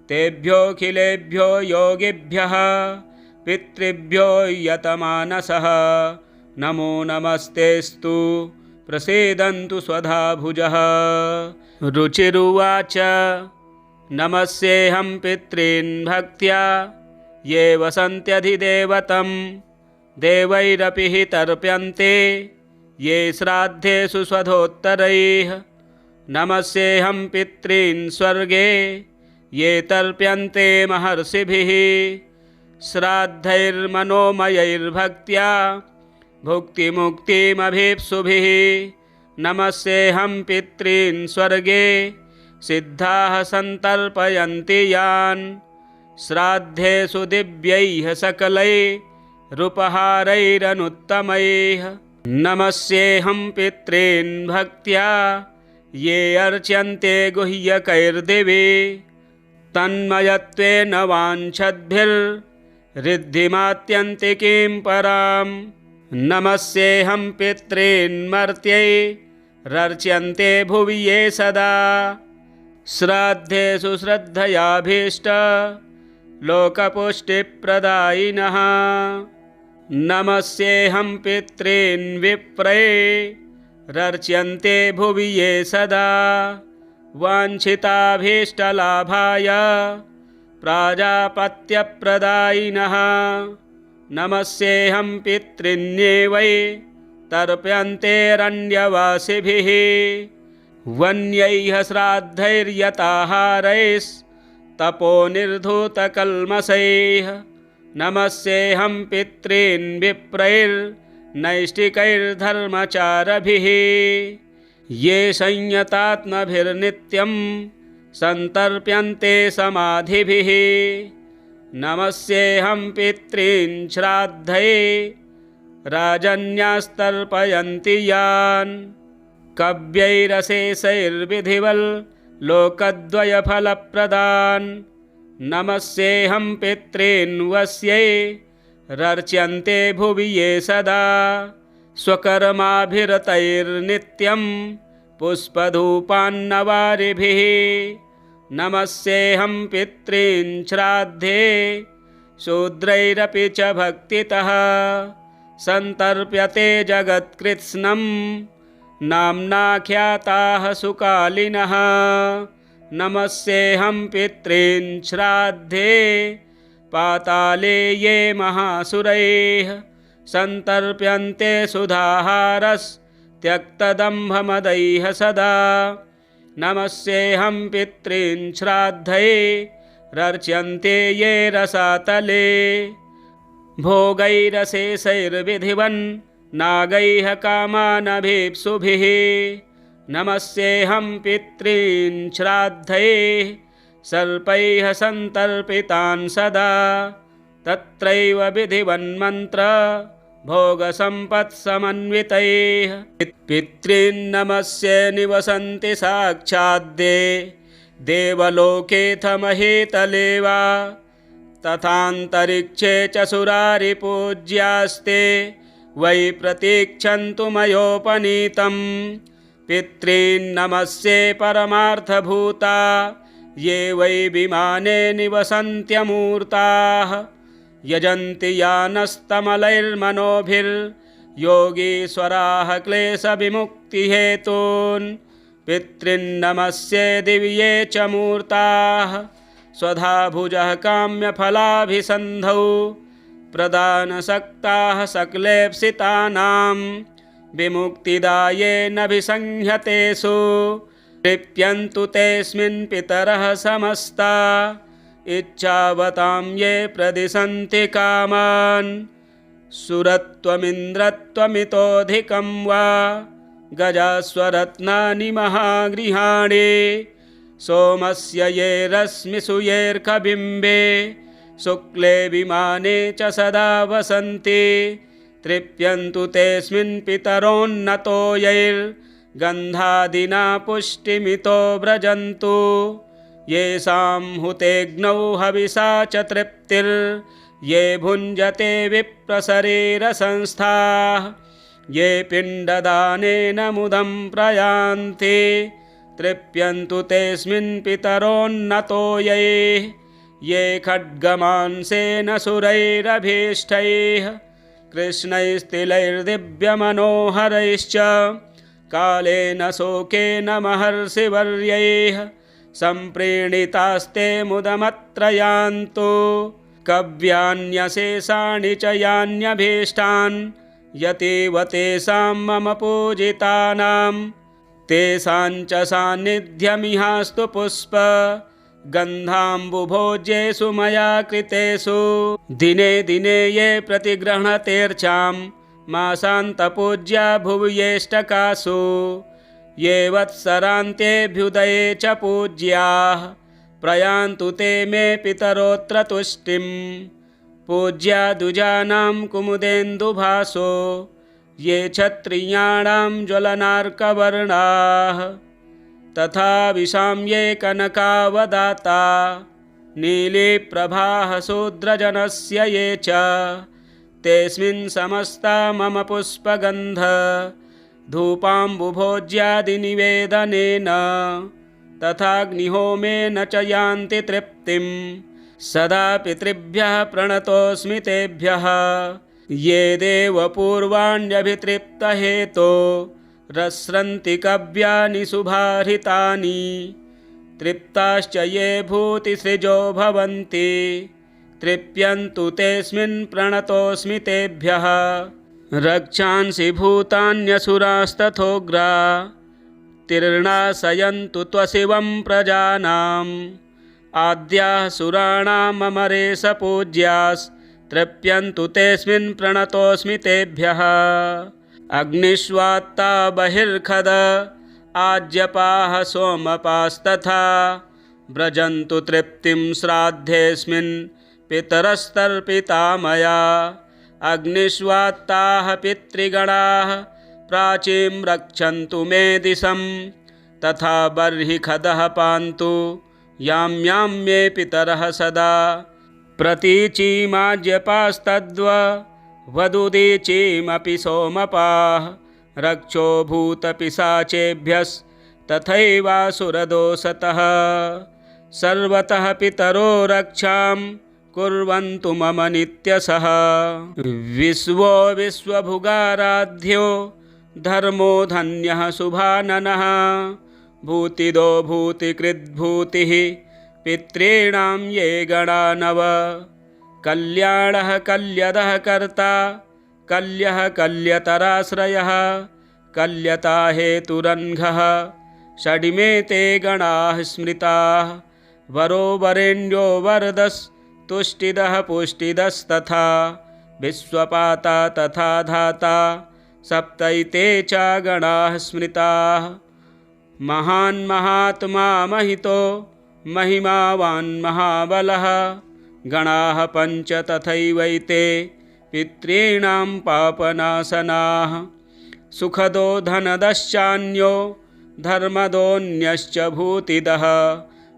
तेभ्योऽखिलेभ्यो योगिभ्यः पितृभ्यो यतमानसः नमो नमस्तेस्तु प्रसीदन्तु स्वधा भुजः। रुचिरुवाच नमस्येऽहं पितॄन् भक्त्या ये वसन्त्यधिदेवतं देवैरपि हि तर्प्यन्ते ये श्राद्धेषु स्वधोत्तरैः। नमस्येऽहं पितॄन् स्वर्गे ये तर्प्यन्ते महर्षिभिः श्राद्धैर्मनोमयैर्भक्त्या भुक्तिमुक्तिमभीप्सुभिः। नमस्येऽहं पितॄन् स्वर्गे सिद्धाः सन्तर्पयन्ति यान् श्राद्धेषु दिव्यैः सकलैरुपहारैरनुत्तमैः। नमस्येऽहं पितॄन् भक्त्या ये अर्च्यन्ते गुह्यकैर्दिवि तन्मयत्वेन वाञ्छद्भिर्ऋद्धिमात्यन्तिकीं पराम्। नमस्येऽहं पितॄन् मर्त्यैरर्च्यन्ते भुवि ये सदा श्राद्धेषु श्रद्धयाभीष्ट लोकपुष्टिप्रदायिनः। नमस्येऽहं पितॄन् विप्रैरर्च्यन्ते भुवि ये सदा वाञ्छिताभीष्टलाभाय प्राजापत्यप्रदायिनः। नमस्येऽहं पितॄन्ये वै तर्प्यन्तेरण्यवासिभिः वन्यैः श्राद्धैर्यताहारैस्तपोनिर्धूतकल्मषैः नमस्येऽहं पितॄन् विप्रैर्नैष्टिकैर्धर्मचारभिः ये संयतात्मभिर्नित्यं सन्तर्प्यन्ते समाधिभिः नमस्येऽहं पितॄन् श्राद्धये राजन्यास्तर्पयन्ति यान् कव्यैरशेषैर्विधिवल् लोकद्वयफलप्रदान् नमस्येऽहं पितॄन् वस्यै रर्च्यन्ते भुवि ये सदा स्वकर्माभिरतैर्नित्यं पुष्पधूपान्नवारिभिः नमस्येऽहं पितॄन् श्राद्धे शूद्रैरपि च भक्तितः सन्तर्प्यते जगत्कृत्स्नं नाम्नाख्याताः सुकालिनः नमस्येऽहं पितॄन् श्राद्धे पाताले ये महासुरैः सन्तर्प्यन्ते सुधाहारस्त्यक्तदम्भमदैः सदा नमस्येऽहं पितॄन् श्राद्धये रर्च्यन्ते ये रसातले भोगैरशेषैर्विधिवन् नागैः कामानभीप्सुभिः नमस्येऽहं पितॄन् श्राद्धये सर्पैः सन्तर्पितान् सदा तत्रैव विधिवन्मन्त्र भोगसम्पत्समन्वितैः पितॄन् नमस्ये निवसन्ति साक्षाद्दे देवलोकेऽथ महीतले वा तथान्तरिक्षे च सुरारिपूज्यास्ते वै प्रतीक्षन्तु मयोपनीतं पितॄन् नमस्ये परमार्थभूता ये वै विमाने निवसन्त्यमूर्ताः यजन्ति यानस्तमलैर्मनोभिर्योगीश्वराः क्लेशविमुक्तिहेतून् पितॄन् नमस्ये दिव्ये च मूर्ताः स्वधा भुजः काम्यफलाभिसन्धौ प्रदानसक्ताः सकलेप्सितानां विमुक्तिदायेनभिसंहतेषु तृप्यन्तु तेऽस्मिन् पितरः समस्ता इच्छावतां ये प्रदिशन्ति कामान् सुरत्वमिन्द्रत्वमितोऽधिकं वा गजास्वरत्नानि महागृहाणि सोमस्य ये रश्मिषु येऽर्कबिम्बे शुक्ले विमाने च सदा वसन्ति तृप्यन्तु तेऽस्मिन् पितरोन्नतो यैर्गन्धादिना पुष्टिमितो व्रजन्तु येषां हुतेऽग्नौ हविषा च तृप्तिर्ये भुञ्जते विप्रशरीरसंस्थाः ये पिण्डदानेन मुदं प्रयान्ति तृप्यन्तु तेऽस्मिन् पितरोन्नतो ये खड्गमांसेन सुरैरभीष्टैः कृष्णैस्तिलैर्दिव्यमनोहरैश्च कालेन शोकेन महर्षिवर्यैः सम्प्रीणितास्ते मुदमत्र यान्तु कव्यान्यशेषाणि च यान्यभीष्टान् यतीव तेषां मम पूजितानां तेषां च सान्निध्यमिहास्तु पुष्प गन्धाम्बुभोज्येषु मया कृतेषु दिने दिने ये प्रतिगृह्णतेऽर्चां मासान्तपूज्या भुव्येष्टकासु ये वत्सरान्तेऽभ्युदये च पूज्याः प्रयान्तु ते मे पितरोऽत्र तुष्टिं पूज्या दुजानां कुमुदेन्दुभासो ये क्षत्रियाणां ज्वलनार्कवर्णाः तथा विशां ये कनकावदाता नीलीप्रभाः शूद्रजनस्य ये च तेऽस्मिन् समस्ता मम पुष्पगन्ध धूपाम्बुभोज्यादिनिवेदनेन तथाग्निहोमेन च यान्ति तृप्तिं सदा पितृभ्यः प्रणतोऽस्मि तेभ्यः ये देवपूर्वाण्यभितृप्तहेतो रस्रन्ति कव्यानि शुभाहृतानि तृप्ताश्च ये भूतिसृजो भवन्ति तृप्यन्तु तेऽस्मिन् प्रणतोऽस्मि तेभ्यः रक्षांसि भूतान्यसुरास्तथोग्रा उत्तीर्णाशयन्तु त्वशिवं प्रजानाम् आद्याः सुराणामरेश पूज्यास्तृप्यन्तु तेऽस्मिन् प्रणतोऽस्मि तेभ्यः अग्निष्वात्ता बहिर्खद आज्यपाः सोमपास्तथा व्रजन्तु तृप्तिं श्राद्धेऽस्मिन् पितरस्तर्पिता मया अग्निष्वात्ताः पितृगणाः प्राचीं रक्षन्तु मे दिशं तथा बर्हिखदः पान्तु यां यां मे पितरः सदा प्रतीचीमाज्यपास्तद्वदुदीचीमपि सोमपाः रक्षो भूतपिशाचेभ्यस्तथैवासुरदोषतः सर्वतः पितरो रक्षां कुर्वन्तु मम नित्यशः विश्वो विश्वभुगाराध्यो धर्मो धन्यः शुभाननः भूतिदो भूतिकृद्भूतिः पितॄणां ये गणा नव कल्याणः कल्यदः कर्ता कल्यः कल्यतराश्रयः कल्यता हेतुरन्घः षडिमे ते गणाः स्मृताः वरो वरेण्यो वरदस्तुष्टिदः पुष्टिदस्तथा विश्वपाता तथा धाता सप्तैते च गणाः स्मृताः महान् महात्मा महितो महिमावान् महाबलः गणाः पञ्च तथैवैते पितॄणां पापनाशनाः सुखदो धनदश्चान्यो धर्मदोऽन्यश्च भूतिदः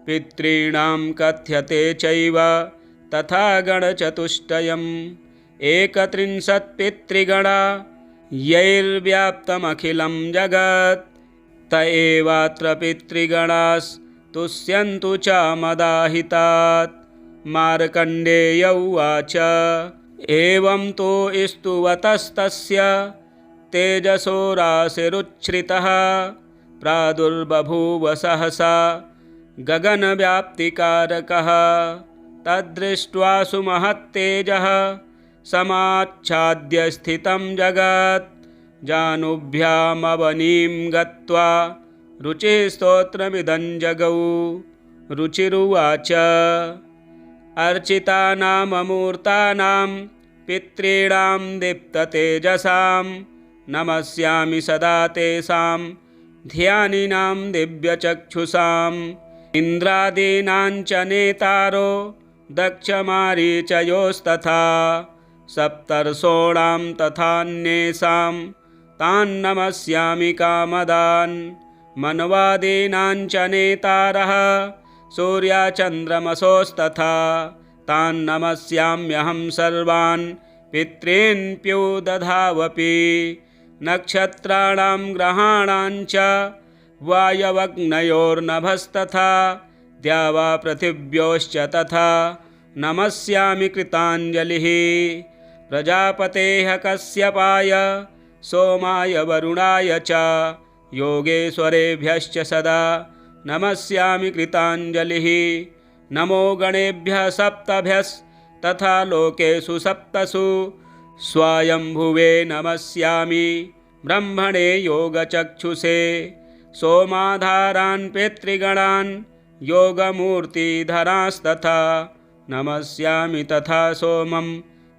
पितॄणां कथ्यते चैव तथा गणचतुष्टयम् 31 पितृगणा यैर्व्याप्तमखिलं जगत् त एवात्र पितृगणास्तुष्यन्तु च मदाहितात् मार्कण्डेय उवाच एवं तु स्तुवतस्तस्य तेजसो राशिरुच्छ्रितः प्रादुर्बभूव सहसा गगनव्याप्तिकारकः तद्दृष्ट्वा सुमहत्तेजः समाच्छाद्य स्थितं जगत् जानुभ्यामवनीं गत्वा रुचिस्तोत्रमिदं जगौ रुचिरुवाच अर्चितानाममूर्तानां पितॄणां दीप्ततेजसां नमस्यामि सदा तेषां ध्यानिनां दिव्यचक्षुषाम् इन्द्रादीनां च नेतारो दक्षमारीचयोस्तथा सप्तर्षोणां तथान्येषां तान् नमस्यामि कामदान् मनवादीनां च नेतारः सूर्यचन्द्रमसोस्तथा तान् नमस्याम्यहं सर्वान् पितॄन् प्युदधावपि नक्षत्राणां ग्रहाणां च वायवग्नयोर्नभस्तथा द्यावा पृथिव्योश्च तथा नमस्यामि कृताञ्जलिः प्रजापतेः कश्यपाय सोमाय वरुणाय च योगेश्वरेभ्यश्च सदा नमस्यामि कृताञ्जलिः नमो गणेभ्यः सप्तभ्यस्तथा लोकेषु सप्तसु स्वायम्भुवे नमस्यामि ब्रह्मणे योगचक्षुषे सोमाधारान् पितृगणान् योगमूर्तिधरांस्तथा नमस्यामि तथा सोमं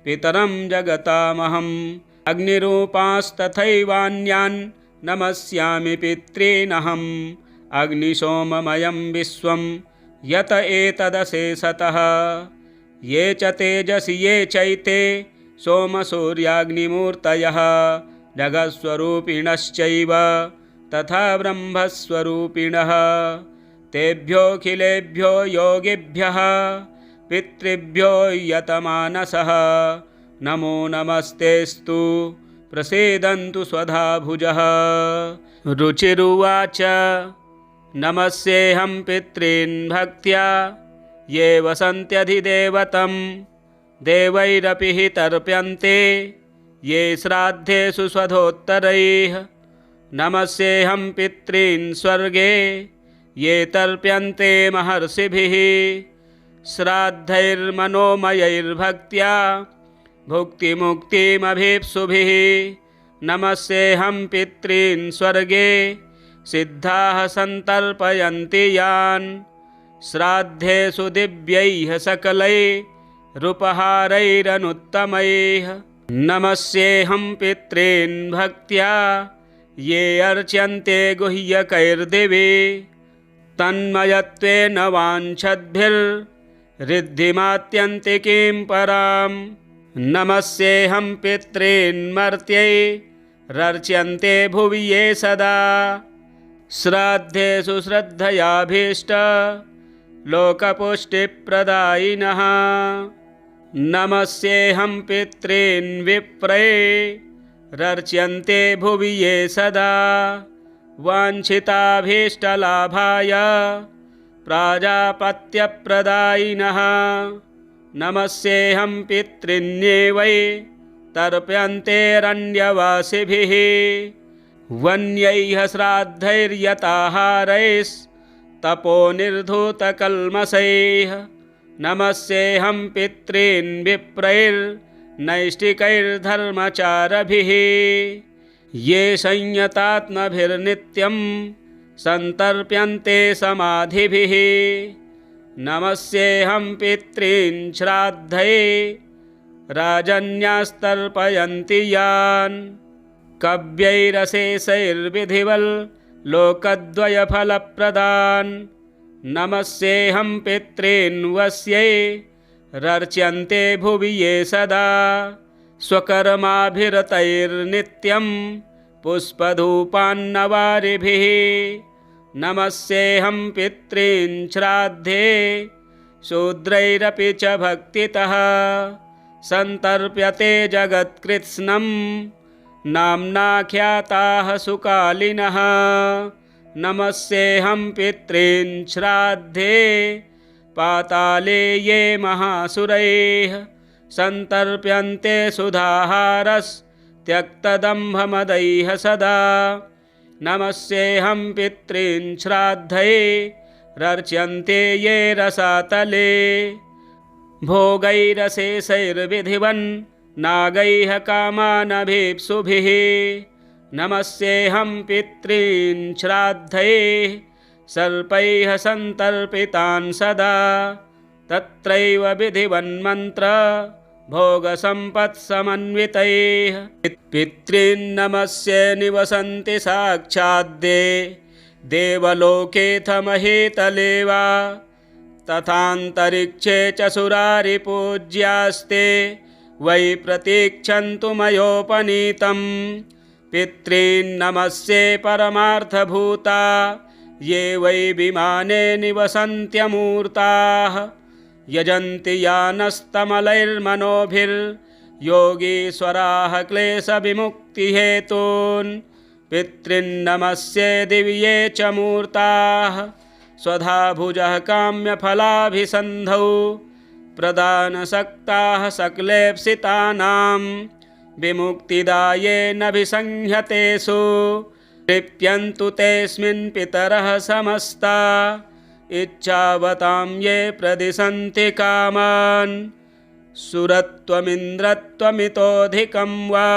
पितरं जगतामहम् अग्निरूपांस्तथैवान्यान् नमस्यामि पितॄनहम् अग्निसोममयं विश्वं यत एतदशेषतः ये च तेजसि ये चैते सोमसूर्याग्निमूर्तयः जगत्स्वरूपिणश्चैव तथा ब्रह्मस्वरूपिणः तेभ्योऽखिलेभ्यो योगिभ्यः पितृभ्यो यतमानसः नमो नमस्तेस्तु प्रसीदन्तु स्वधा भुजः रुचिरुवाच नमस्येऽहं पितॄन् भक्त्या ये वसन्त्यधिदेवतं देवैरपि हि तर्प्यन्ते ये श्राद्धेषु स्वधोत्तरैः नमस्येऽहं पितॄन् स्वर्गे ये तर्प्यन्ते महर्षिभिः श्राद्धैर्मनोमयैर्भक्त्या भुक्तिमुक्तिमभीप्सुभिः नमस्येऽहं पितॄन् स्वर्गे सिद्धाः सन्तर्पयन्ति यान् श्राद्धेषु दिव्यैः सकलैरुपहारैरनुत्तमैः नमस्येऽहं पितॄन् भक्त्या ये अर्च्यन्ते गुह्यकैर्दिवि तन्मयत्वेन वाञ्छद्भिर्ऋद्धिमात्यन्तिकीं परां नमस्येऽहं पितॄन् मर्त्यैरर्च्यन्ते भुवि ये सदा श्राद्धेषु श्रद्धयाभीष्ट लोकपुष्टिप्रदायिनः नमस्येऽहं पितॄन् विप्रैरर्च्यन्ते भुवि ये सदा वाञ्छिताभीष्टलाभाय प्राजापत्यप्रदायिनः नमस्येऽहं पितॄन्ये तर्प्यन्तेरन्यवासिभिः वन्यैः श्राद्धैर्यताहारैस्तपोनिर्धूतकल्मषैः नमस्येऽहं पितॄन् विप्रैर्नैष्टिकैर्धर्मचारभिः ये संयतात्मभिर्नित्यं सन्तर्प्यन्ते समाधिभिः नमस्येऽहं पितॄन् श्राद्धे राजन्यास्तर्पयन्ति यान् कव्यैरशेषैर्विधिवल् लोकद्वयफलप्रदान् नमस्येऽहं पितॄन् वस्यैरर्च्यन्ते भुवि ये सदा स्वकर्माभिरतैर्नित्यं पुष्पधूपान्नवारिभिः नमस्येऽहं पितॄन् श्राद्धे शूद्रैरपि च भक्तितः सन्तर्प्यते जगत्कृत्स्नं नाम्नाख्याताः सुकालिनः नमस्येऽहं पितॄन् श्राद्धे पाताले ये महासुरैः सन्तर्प्यन्ते सुधाहारस्त्यक्तदम्भमदैः सदा नमस्येऽहं पितॄन् श्राद्धैरर्च्यन्ते ये रसातले भोगैरशेषैर्विधिवन् नागैः कामानभीप्सुभिः नमस्येऽहं पितॄन् श्राद्धैः सर्पैः सन्तर्पितान् सदा तत्रैव विधिवन्मन्त्र भोगसम्पत्समन्वितैः पितॄन् नमस्ये निवसन्ति साक्षाद्दे देवलोकेऽथ महीतले वा तथान्तरिक्षे च सुरारिपूज्यास्ते वै प्रतीक्षन्तु मयोपनीतं पितॄन् नमस्ये परमार्थभूता ये वै विमाने निवसन्त्यमूर्ताः यजन्ति यानस्तमलैर्मनोभिर्योगीश्वराः क्लेशविमुक्तिहेतून् पितॄन्नमस्ये दिव्ये च मूर्ताः स्वधा भुजः काम्यफलाभिसन्धौ प्रदानसक्ताः सकलेप्सितानां विमुक्तिदायेनभिसंह्यतेषु तृप्यन्तु तेऽस्मिन् पितरः समस्ता इच्छावतां ये प्रदिशन्ति कामान् सुरत्वमिन्द्रत्वमितोऽधिकं वा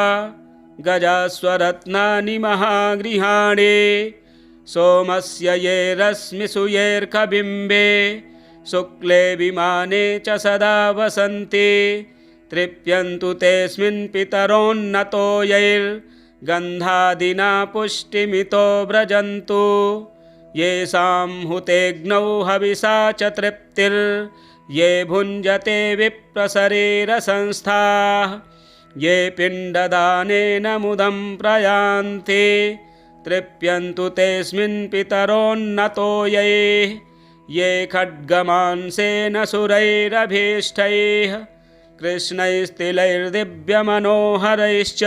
गजास्वरत्नानि महागृहाणि सोमस्य ये रश्मिषु येऽर्कबिम्बे शुक्ले विमाने च सदा वसन्ति तृप्यन्तु तेऽस्मिन् पितरोन्नतो यैर्गन्धादिना पुष्टिमितो व्रजन्तु येषां हुतेऽग्नौ हविषा च तृप्तिर्ये भुञ्जते विप्रशरीरसंस्थाः ये पिण्डदानेन मुदं प्रयान्ति तृप्यन्तु तेऽस्मिन् पितरोन्नतो ये खड्गमांसेन सुरैरभीष्टैः कृष्णैस्तिलैर्दिव्यमनोहरैश्च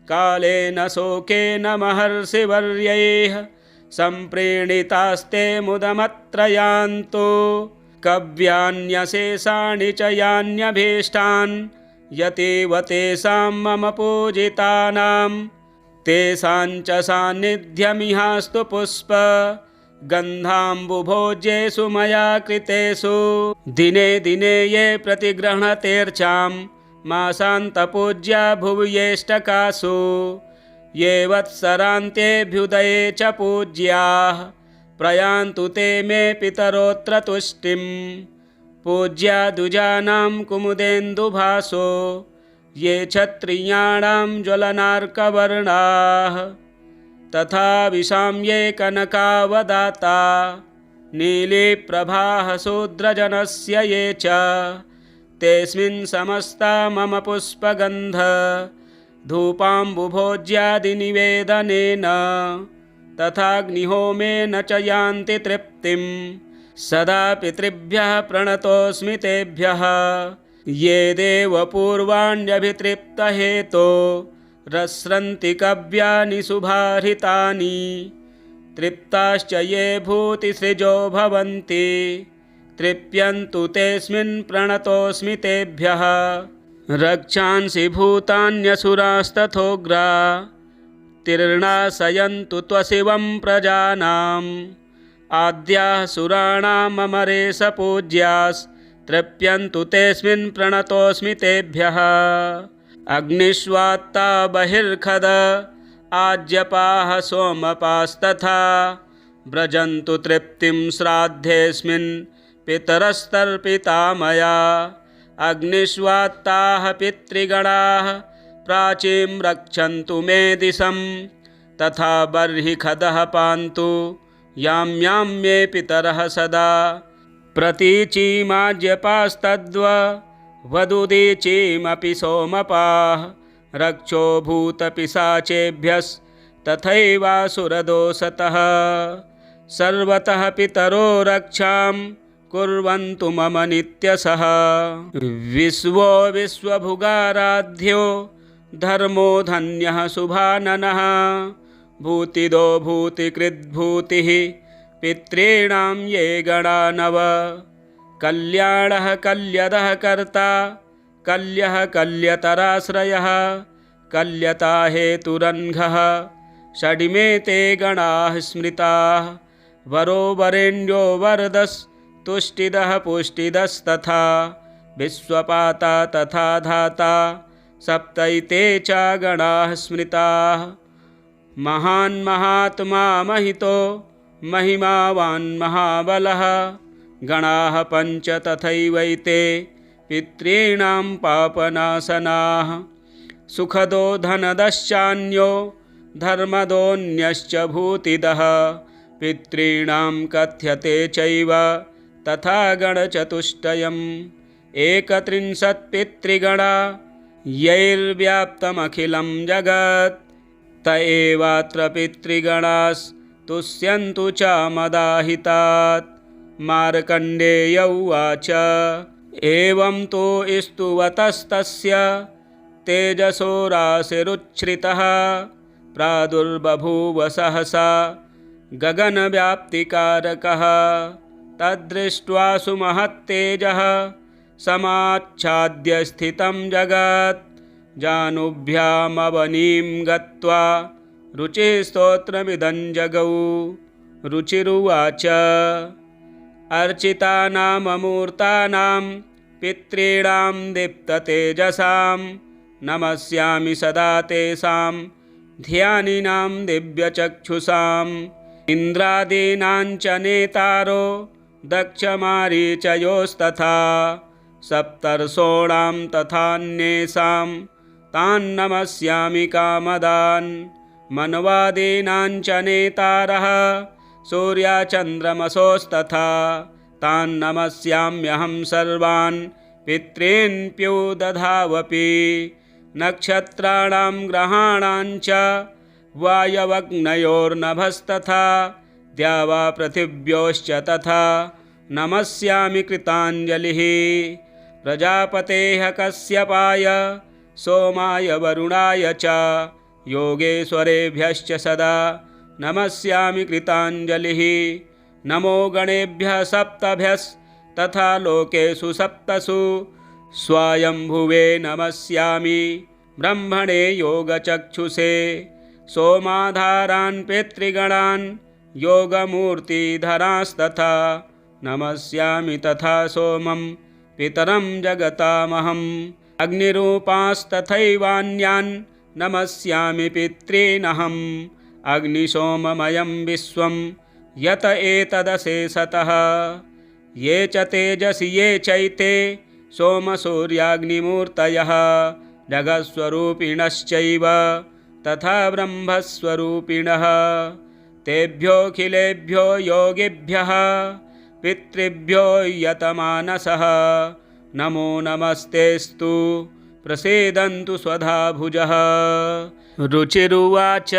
कालेन शोकेन महर्षिवर्यैः सम्प्रीणितास्ते मुदमत्र यान्तु कव्यान्यशेषाणि च यान्यभीष्टान् यतीव तेषां मम पूजितानां तेषां च सान्निध्यमिहास्तु पुष्प गन्धाम्बुभोज्येषु मया कृतेषु दिने दिने ये प्रतिगृह्णतेऽर्चां मासान्तपूज्या भुव्येष्टकासु ये वत्सरान्तेऽभ्युदये च पूज्याः प्रयान्तु ते मे पितरोऽत्र तुष्टिं। पूज्यादुजानां कुमुदेन्दुभासो ये क्षत्रियाणां ज्वलनार्कवर्णाः। तथा विशां ये कनकावदाता नीलीप्रभाः शूद्रजनस्य ये च तेऽस्मिन् समस्ता मम पुष्पगन्ध धूपाम्बुभोज्यादिनिवेदनेन तथाग्निहोमेन च यान्ति तृप्तिं। सदा पितृभ्यः प्रणतोऽस्मि तेभ्यः ये देवपूर्वाण्यभितृप्तहेतो रस्रन्ति कव्यानि शुभाहृतानि। तृप्ताश्च ये भूतिसृजो भवन्ति तृप्यन्तु तेऽस्मिन् प्रणतोऽस्मि तेभ्यः। रक्षांसि भूतान्यसुरास्तथोग्रा तीर्णाशयन्तु त्वशिवं प्रजानाम्। आद्याः सुराणाममरेश पूज्यास्तृप्यन्तु तेऽस्मिन् प्रणतोऽस्मि तेभ्यः। अग्निष्वात्ता बहिर्खद आज्यपाः सोमपास्तथा व्रजन्तु तृप्तिं श्राद्धेऽस्मिन् पितरस्तर्पिता मया। अग्निष्वात्ताः पितृगणाः प्राचीं रक्षन्तु मे दिशं तथा बर्हिखदः पान्तु यां यां मे पितरः सदा। प्रतीचीमाज्यपास्तद्वदुदीचीमपि सोमपाः रक्षो भूतपिशाचेभ्यस्तथैवासुरदोषतः। सर्वतः पितरो रक्षां कुर्वन्तु मम नित्यशः। विश्वो विश्वभुगाराध्यो धर्मो धन्यः शुभाननः। भूतिदो भूतिकृद्भूतिः पितॄणां ये गणा नव। कल्याणः कल्यदः कर्ता कल्यः कल्यतराश्रयः कल्यता हेतुरन्घः। षडिमे ते गणाः स्मृताः वरो वरेण्यो वरदस्तुष्टिदः पुष्टिदस्तथा। विश्वपाता तथा धाता सप्तैते च गणाः स्मृताः। महान् महात्मा महितो महिमावान् महाबलः गणाः पञ्च तथैवैते पितॄणां पापनाशनाः। सुखदो धनदश्चान्यो धर्मदोऽन्यश्च भूतिदः पितॄणां कथ्यते चैव तथा गणचतुष्टयम्। 31 पितृगणा यैर्व्याप्तमखिलं जगत् त एवात्र पितृगणास्तुष्यन्तु च मदाहितात्। मार्कण्डेय उवाच एवं तु स्तुवतस्तस्य तेजसोराशिरुच्छ्रितः प्रादुर्बभूव सहसा गगनव्याप्तिकारकः। तद्दृष्ट्वा सुमहत्तेजः समाच्छाद्य स्थितं जगत् जानुभ्यामवनीं गत्वा रुचिस्तोत्रमिदं जगौ। रुचिरुवाच अर्चितानाममूर्तानां पितॄणां दीप्ततेजसां नमस्यामि सदा तेषां ध्यानिनां दिव्यचक्षुषाम्। इन्द्रादीनां च नेतारो दक्षमारीचयोस्तथा सप्तर्षोणां तथान्येषां तान् नमस्यामि कामदान्। मन्वादीनां च नेतारः सूर्यचन्द्रमसोस्तथा तान् नमस्याम्यहं सर्वान् पितॄन्प्युदधावपि। नक्षत्राणां ग्रहाणां च वायवग्नयोर्नभस्तथा द्यावा पृथिव्योश्च तथा नमस्यामि कृताञ्जलिः। प्रजापतेः कश्यपाय सोमाय वरुणाय च योगेश्वरेभ्यश्च सदा नमस्यामि कृताञ्जलिः। नमो गणेभ्यः सप्तभ्यस्तथा लोकेषु सप्तसु स्वायम्भुवे नमस्यामि ब्रह्मणे योगचक्षुषे। सोमाधारान् पितृगणान् योगमूर्तिधरांस्तथा नमस्यामि तथा सोमं पितरं जगतामहम्। अग्निरूपांस्तथैवान्यान् नमस्यामि पितॄनहम् अग्निसोममयं विश्वं यत एतदशेषतः ये च तेजसि ये चैते सोमसूर्याग्निमूर्तयः जगत्स्वरूपिणश्चैव तथा ब्रह्मस्वरूपिणः तेभ्योऽखिलेभ्यो योगिभ्यः पितृभ्यो यतमानसः नमो नमस्तेस्तु प्रसीदन्तु स्वधा भुजः। रुचिरुवाच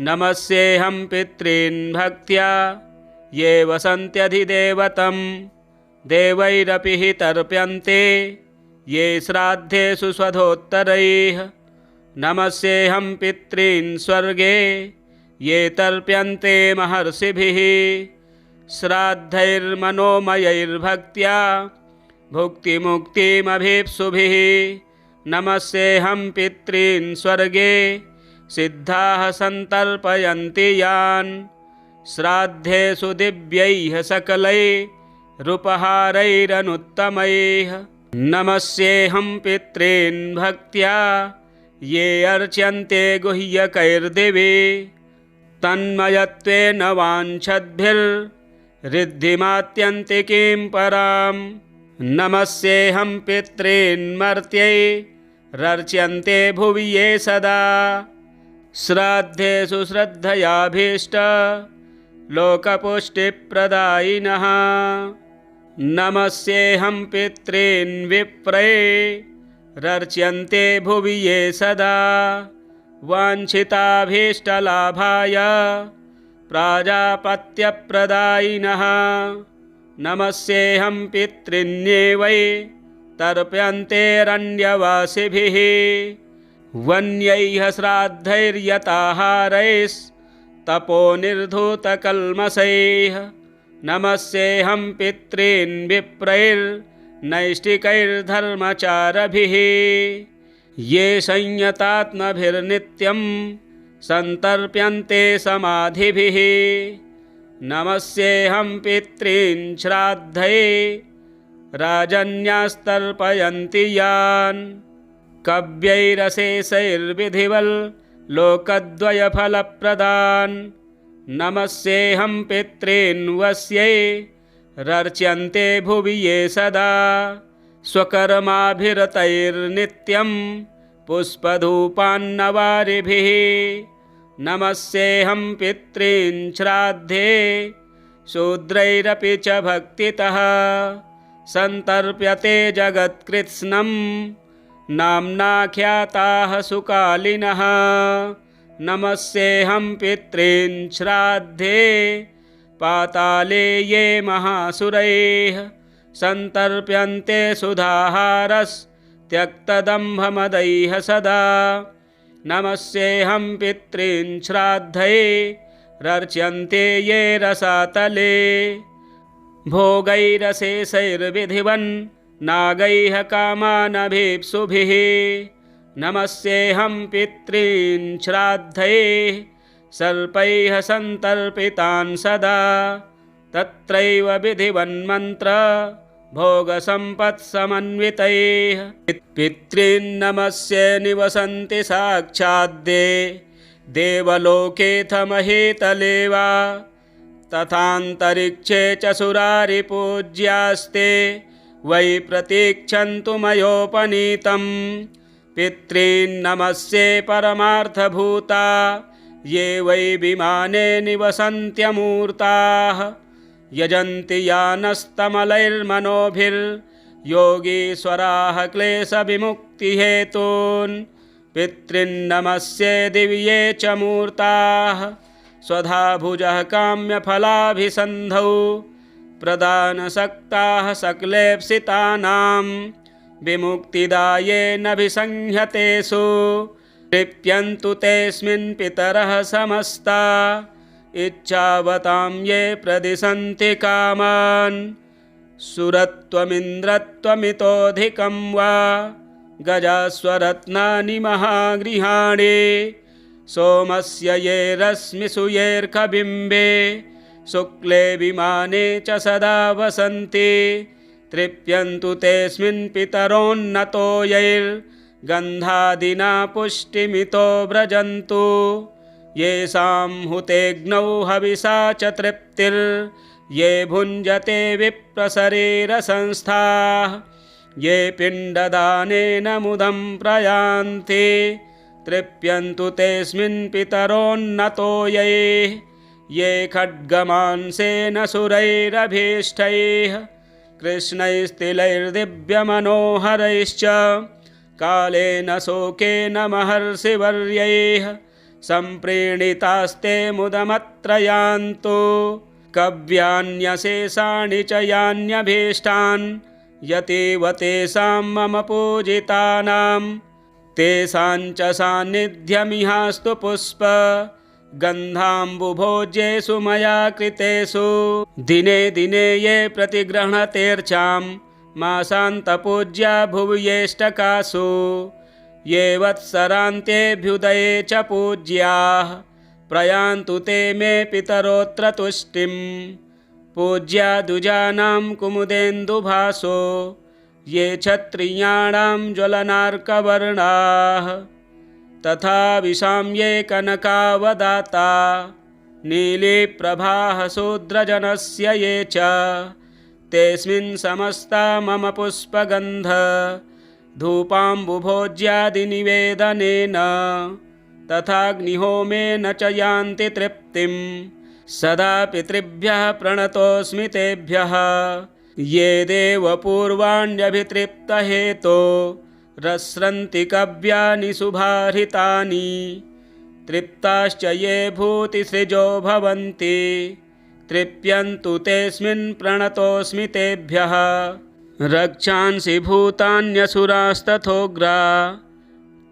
नमस्येऽहं पितॄन् भक्त्या ये वसन्त्यधिदेवतं देवैरपि हि तर्प्यन्ते ये श्राद्धेषु स्वधोत्तरैः नमस्येऽहं पितॄन् स्वर्गे ये तर्प्यन्ते महर्षिभिः श्राद्धैर्मनोमयैर्भक्त्या भुक्तिमुक्तिमभीप्सुभिः नमस्येऽहं पितॄन् स्वर्गे सिद्धाः सन्तर्पयन्ति यान् श्राद्धेषु दिव्यैः सकलैरुपहारैरनुत्तमैः नमस्येऽहं पितॄन् भक्त्या ये अर्च्यन्ते गुह्यकैर्दिवि तन्मयत्वेन वाञ्छद्भिर्रिद्धिमात्यन्तिकीं परां नमस्येऽहं पितॄन् मर्त्यैरर्च्यन्ते भुवि ये सदा श्राद्धेषु श्रद्धयाभीष्ट लोकपुष्टिप्रदायिनः नमस्येऽहं पितॄन् विप्रैरर्च्यन्ते भुवि ये सदा वाञ्छिताभीष्टलाभाय प्राजापत्यप्रदायिनः नमस्येऽहं पितॄन्ये वै तर्प्यन्तेरण्यवासिभिः वन्यैः श्राद्धैर्यताहारैस्तपोनिर्धूतकल्मषैः नमस्येऽहं पितॄन् विप्रैर्नैष्टिकैर्धर्मचारभिः ये संयतात्मभिर्नित्यं सन्तर्प्यन्ते समाधिभिः नमस्येऽहं पितॄन् श्राद्धे राजन्यास्तर्पयन्ति यान् कव्यैरशेषैर्विधिवल् लोकद्वयफलप्रदान् नमस्येऽहं पितॄन् वस्यैरर्च्यन्ते भुवि ये सदा स्वकर्माभिरतैर्नित्यं पुष्पधूपान्नवारिभिः नमस्येऽहं पितॄन् श्राद्धे शूद्रैरपि च भक्तितः सन्तर्प्यते जगत्कृत्स्नं नाम्नाख्याताः सुकालिनः नमस्येऽहं पितॄन् श्राद्धे पाताले ये महासुरैः सन्तर्प्यन्ते सुधाहारस्त्यक्तदम्भमदैः सदा नमस्येऽहं पितॄन् श्राद्धैरर्च्यन्ते ये रसातले भोगैरशेषैर्विधिवन् नागैः कामानभीप्सुभिः नमस्येऽहं पितॄन् श्राद्धैः सर्पैः सन्तर्पितान् सदा तत्रैव विधिवन्मन्त्र भोगसम्पत्समन्वितैः पितॄन् नमस्ये निवसन्ति साक्षाद्दे देवलोकेऽथ महीतले वा तथान्तरिक्षे च सुरारिपूज्यास्ते वै प्रतीक्षन्तु मयोपनीतं पितॄन् नमस्ये परमार्थभूता ये वै विमाने निवसन्त्यमूर्ताः यजन्ति यानस्तमलैर्मनोभिर्योगीश्वराः क्लेशविमुक्तिहेतून् पितॄन् नमस्ये दिव्ये च मूर्ताः स्वधा भुजः काम्यफलाभिसन्धौ प्रदानसक्ताः सकलेप्सितानां विमुक्तिदायेनभिसंहतेषु तृप्यन्तु तेऽस्मिन् पितरः समस्ता इच्छावतां ये प्रदिशन्ति कामान् सुरत्वमिन्द्रत्वमितोऽधिकं वा गजास्वरत्नानि महागृहाणि सोमस्य ये रश्मिषु येऽर्कबिम्बे शुक्ले विमाने च सदा वसन्ति तृप्यन्तु तेऽस्मिन् पितरोन्नतो गन्धादिना पुष्टिमितो व्रजन्तु येषां हुतेऽग्नौ हविषा च तृप्तिर्ये भुञ्जते विप्रशरीरसंस्थाः ये पिण्डदानेन मुदं प्रयान्ति तृप्यन्तु तेऽस्मिन् पितरोन्नतो ये खड्गमांसेन सुरैरभीष्टैः कृष्णैस्तिलैर्दिव्यमनोहरैश्च कालेन शोकेन महर्षिवर्यैः सम्प्रीणितास्ते मुदमत्र यान्तु कव्यान्यशेषाणि च यान्यभीष्टान् यतीव तेषां मम पूजितानां तेषां च सान्निध्यमिहास्तु पुष्प गन्धाम्बुभोज्येषु मया कृतेषु दिने दिने ये प्रतिगृह्णतेऽर्चां मासान्तपूज्या भुव्येष्टकासु ये वत्सरान्तेऽभ्युदये च पूज्याः प्रयान्तु ते मे पितरोऽत्र तुष्टिं पूज्या दुजानां कुमुदेन्दुभासो ये क्षत्रियाणां ज्वलनार्कवर्णाः तथा विशां ये कनकावदाता नीलीप्रभाः शूद्रजनस्य ये च तेऽस्मिन् समस्ता मम पुष्पगन्ध धूपाम्बुभोज्यादिनिवेदनेन तथाग्निहोमेन च यान्ति तृप्तिं सदा पितृभ्यः प्रणतोऽस्मि तेभ्यः ये देवपूर्वाण्यभितृप्तहेतो रस्रन्ति कव्यानि शुभाहृतानि तृप्ताश्च ये भूतिसृजो भवन्ति तृप्यन्तु तेऽस्मिन् प्रणतोऽस्मि तेभ्यः रक्षांसि भूतान्यसुरास्तथोग्रा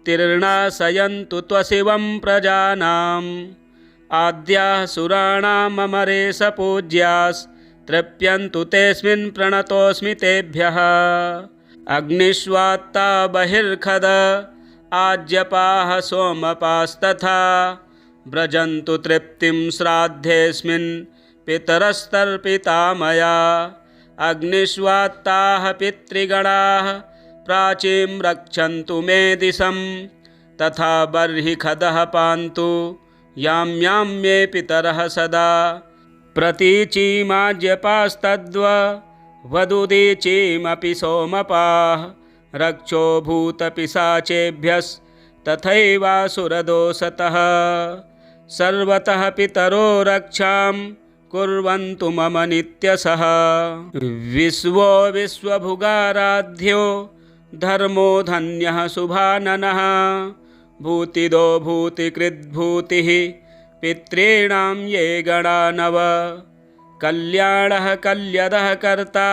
तीर्णाशयन्तु त्वशिवं प्रजानाम् आद्याः सुराणाममरेश पूज्यास्तृप्यन्तु तेऽस्मिन् प्रणतोऽस्मि तेभ्यः अग्निष्वात्ता बहिर्खद आज्यपाः सोमपास्तथा व्रजन्तु तृप्तिं श्राद्धेऽस्मिन् पितरस्तर्पिता मया अग्निष्वात्ताः पितृगणाः प्राचीं रक्षन्तु मे दिशं तथा बर्हिखदः पान्तु यां यां मे पितरः सदा प्रतीचीमाज्यपास्तद्वदुदीचीमपि सोमपाः रक्षो भूतपिशाचेभ्यस्तथैवासुरदोषतः सर्वतः पितरो रक्षां कुर्वन्तु मम नित्यशः विश्वो विश्वभुगाराध्यो धर्मो धन्यः शुभाननः भूतिदो भूतिकृद्भूतिः पितॄणां ये गणा नव कल्याणः कल्यदः कर्ता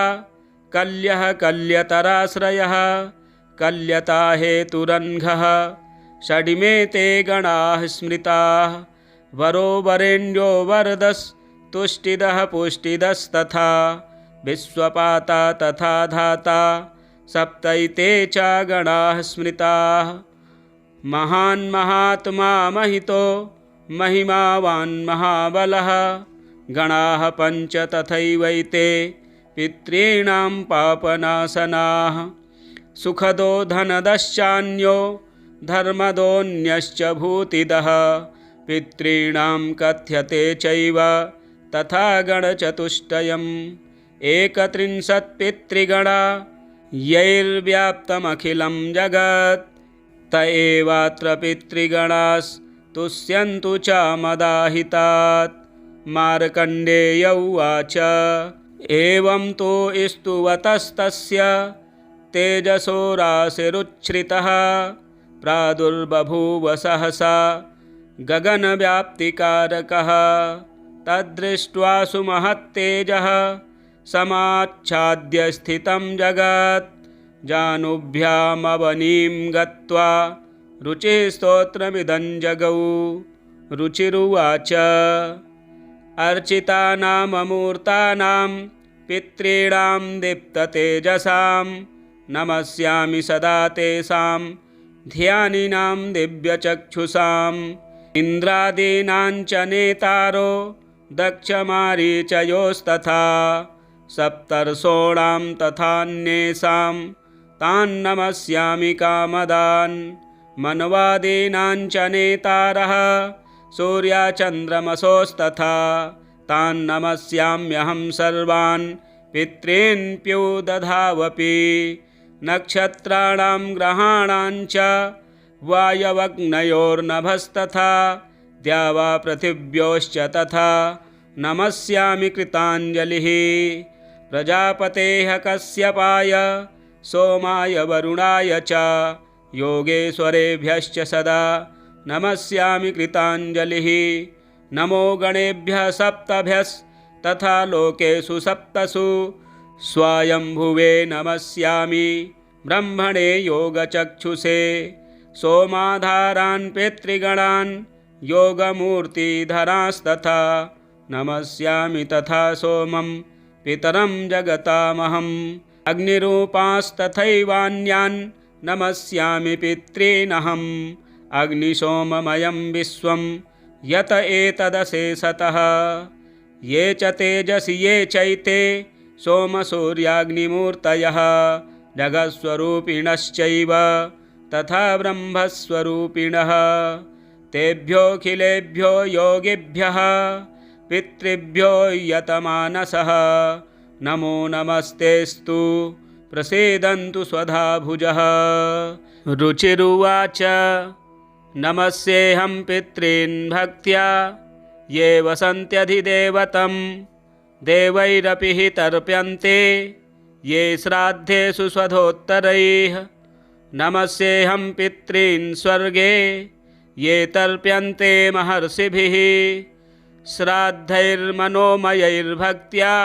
कल्यः कल्यतराश्रयः कल्यता हेतुरन्घः षडिमे ते गणाः स्मृताः वरो वरेण्यो वरदस्तुष्टिदः पुष्टिदस्तथा विश्वपाता तथा धाता सप्तैते च गणाः स्मृताः महान् महात्मा महितो महिमावान् महाबलः गणाः पञ्च तथैवैते पितॄणां पापनाशनाः सुखदो धनदश्चान्यो धर्मदोऽन्यश्च भूतिदः पितॄणां कथ्यते चैव तथा गणचतुष्टयम् 31 पितृगणा यैर्व्याप्तमखिलं जगत् त एवात्र पितृगणास्तुष्यन्तु च मदाहितात् मार्कण्डेय उवाच एवं तु स्तुवतस्तस्य तेजसो राशिरुच्छ्रितः प्रादुर्बभूव सहसा गगनव्याप्तिकारकः तद्दृष्ट्वा सुमहत्तेजः समाच्छाद्य स्थितं जगत् जानुभ्यामवनीं गत्वा रुचिस्तोत्रमिदं जगौ रुचिरुवाच अर्चितानाममूर्तानां पितॄणां दीप्ततेजसां नमस्यामि सदा तेषां ध्यानिनां दिव्यचक्षुषाम् इन्द्रादीनां च नेतारो दक्षमारीचयोस्तथा सप्तर्षोणां तथान्येषां तान् नमस्यामि कामदान् मन्वादीनां च नेतारः सूर्यचन्द्रमसोस्तथा तान् नमस्याम्यहं सर्वान् पितॄन् प्युदधावपि नक्षत्राणां ग्रहाणां च वायवग्नयोर्नभस्तथा द्यावा पृथिव्योश्च तथा नमस्यामि कृताञ्जलिः प्रजापतेः कश्यपाय सोमाय वरुणाय च योगेश्वरेभ्यश्च सदा नमस्यामि कृताञ्जलिः नमो गणेभ्यः सप्तभ्यस्तथा लोकेषु सप्तसु स्वायम्भुवे नमस्यामि ब्रह्मणे योगचक्षुषे सोमाधारान् पितृगणान् योगमूर्तिधरांस्तथा नमस्यामि तथा सोमं पितरं जगतामहम् अग्निरूपांस्तथैवान्यान् नमस्यामि पितॄनहम् अग्निसोममयं विश्वं यत एतदशेषतः ये च तेजसि ये चैते सोमसूर्याग्निमूर्तयः जगत्स्वरूपिणश्चैव तथा ब्रह्मस्वरूपिणः तेभ्योऽखिलेभ्यो योगिभ्यः पितृभ्यो यतमानसः नमो नमस्तेस्तु प्रसीदन्तु स्वधा भुजः। रुचिरुवाच नमस्येऽहं पितॄन् भक्त्या ये वसन्त्यधिदेवतं देवैरपि हि तर्प्यन्ते ये श्राद्धेषु स्वधोत्तरैः नमस्येऽहं पितॄन् स्वर्गे ये तर्प्यन्ते महर्षिभिः श्राद्धैर्मनोमयैर्भक्त्या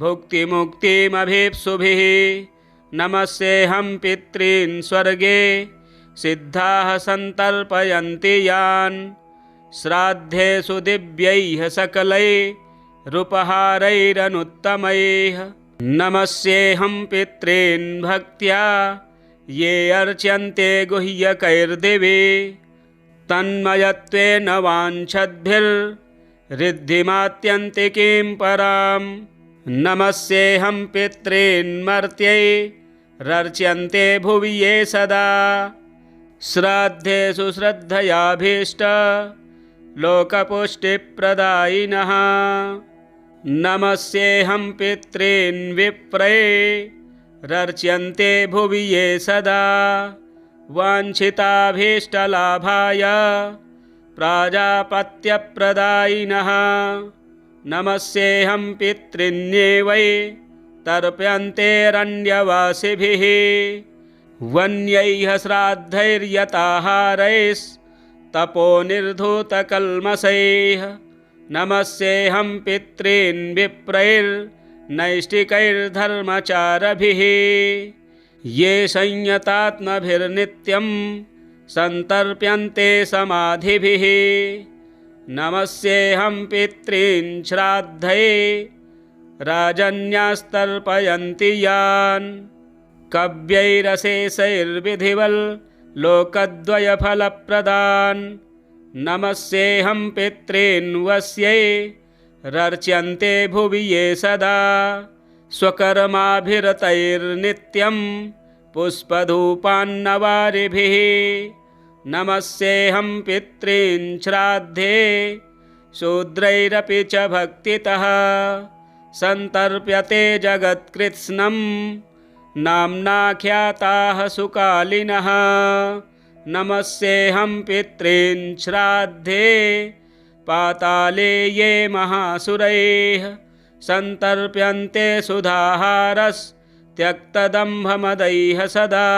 भुक्तिमुक्तिमभीप्सुभिः नमस्येऽहं पितॄन् स्वर्गे सिद्धाः सन्तर्पयन्ति यान् श्राद्धेषु दिव्यैः सकलैरुपहारैरनुत्तमैः नमस्येऽहं पितॄन् भक्त्या ये अर्च्यन्ते गुह्यकैर्दिवि तन्मयत्वेन वाञ्छद्भिर्रिद्धिमात्यन्तिकीं पराम् नमस्येऽहं पितॄन् मर्त्यैरर्च्यन्ते भुवि ये सदा श्राद्धेषु श्रद्धयाभीष्ट लोकपुष्टिप्रदायिनः नमस्येऽहं पितॄन् विप्रैरर्च्यन्ते भुवि ये सदा वाञ्छिताभीष्टलाभाय प्राजापत्यप्रदायिनः नमस्येऽहं पितॄन्ये तर्प्यन्तेरण्यवासिभिः वन्यैः श्राद्धैर्यताहारैस्तपोनिर्धूतकल्मषैः नमस्येऽहं पितॄन् विप्रैर्नैष्टिकैर्धर्मचारभिः ये संयतात्मभिर्नित्यं सन्तर्प्यन्ते समाधिभिः नमस्येऽहं पितॄन् श्राद्धे राजन्यास्तर्पयन्ति यान् कव्यैरशेषैर्विधिवल् लोकद्वयफलप्रदान् नमस्येऽहं पितॄन् वस्यैरर्च्यन्ते भुवि ये सदा स्वकर्माभिरतैर्नित्यं पुष्पधूपान्नवारिभिः नमस्येऽहं पितॄन् श्राद्धे शूद्रैरपि च भक्तितः सन्तर्प्यते जगत्कृत्स्नं नाम्नाख्याताः सुकालिनः नमस्येऽहं पितॄन् श्राद्धे पाताले ये महासुरैः सन्तर्प्यन्ते सुधाहारस्त्यक्तदम्भमदैः सदा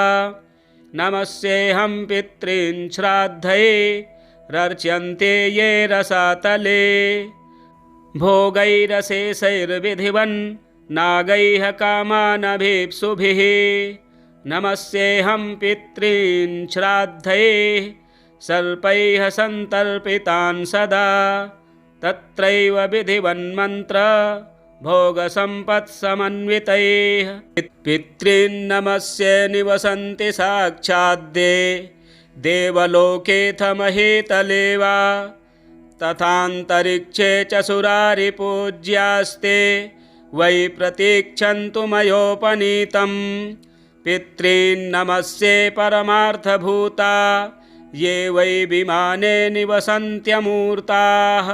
नमस्येऽहं पितॄन् श्राद्धैरर्च्यन्ते ये रसातले भोगैरशेषैर्विधिवन् नागैः कामानभीप्सुभिः नमस्येऽहं पितॄन् श्राद्धैः सर्पैः सन्तर्पितान् सदा तत्रैव विधिवन्मन्त्र भोगसम्पत्समन्वितैः पितॄन् नमस्ये निवसन्ति साक्षाद्दे देवलोकेऽथ महीतले वा तथान्तरिक्षे च सुरारिपूज्यास्ते वै प्रतीक्षन्तु मयोपनीतं पितॄन् नमस्ये परमार्थभूता ये वै विमाने निवसन्त्यमूर्ताः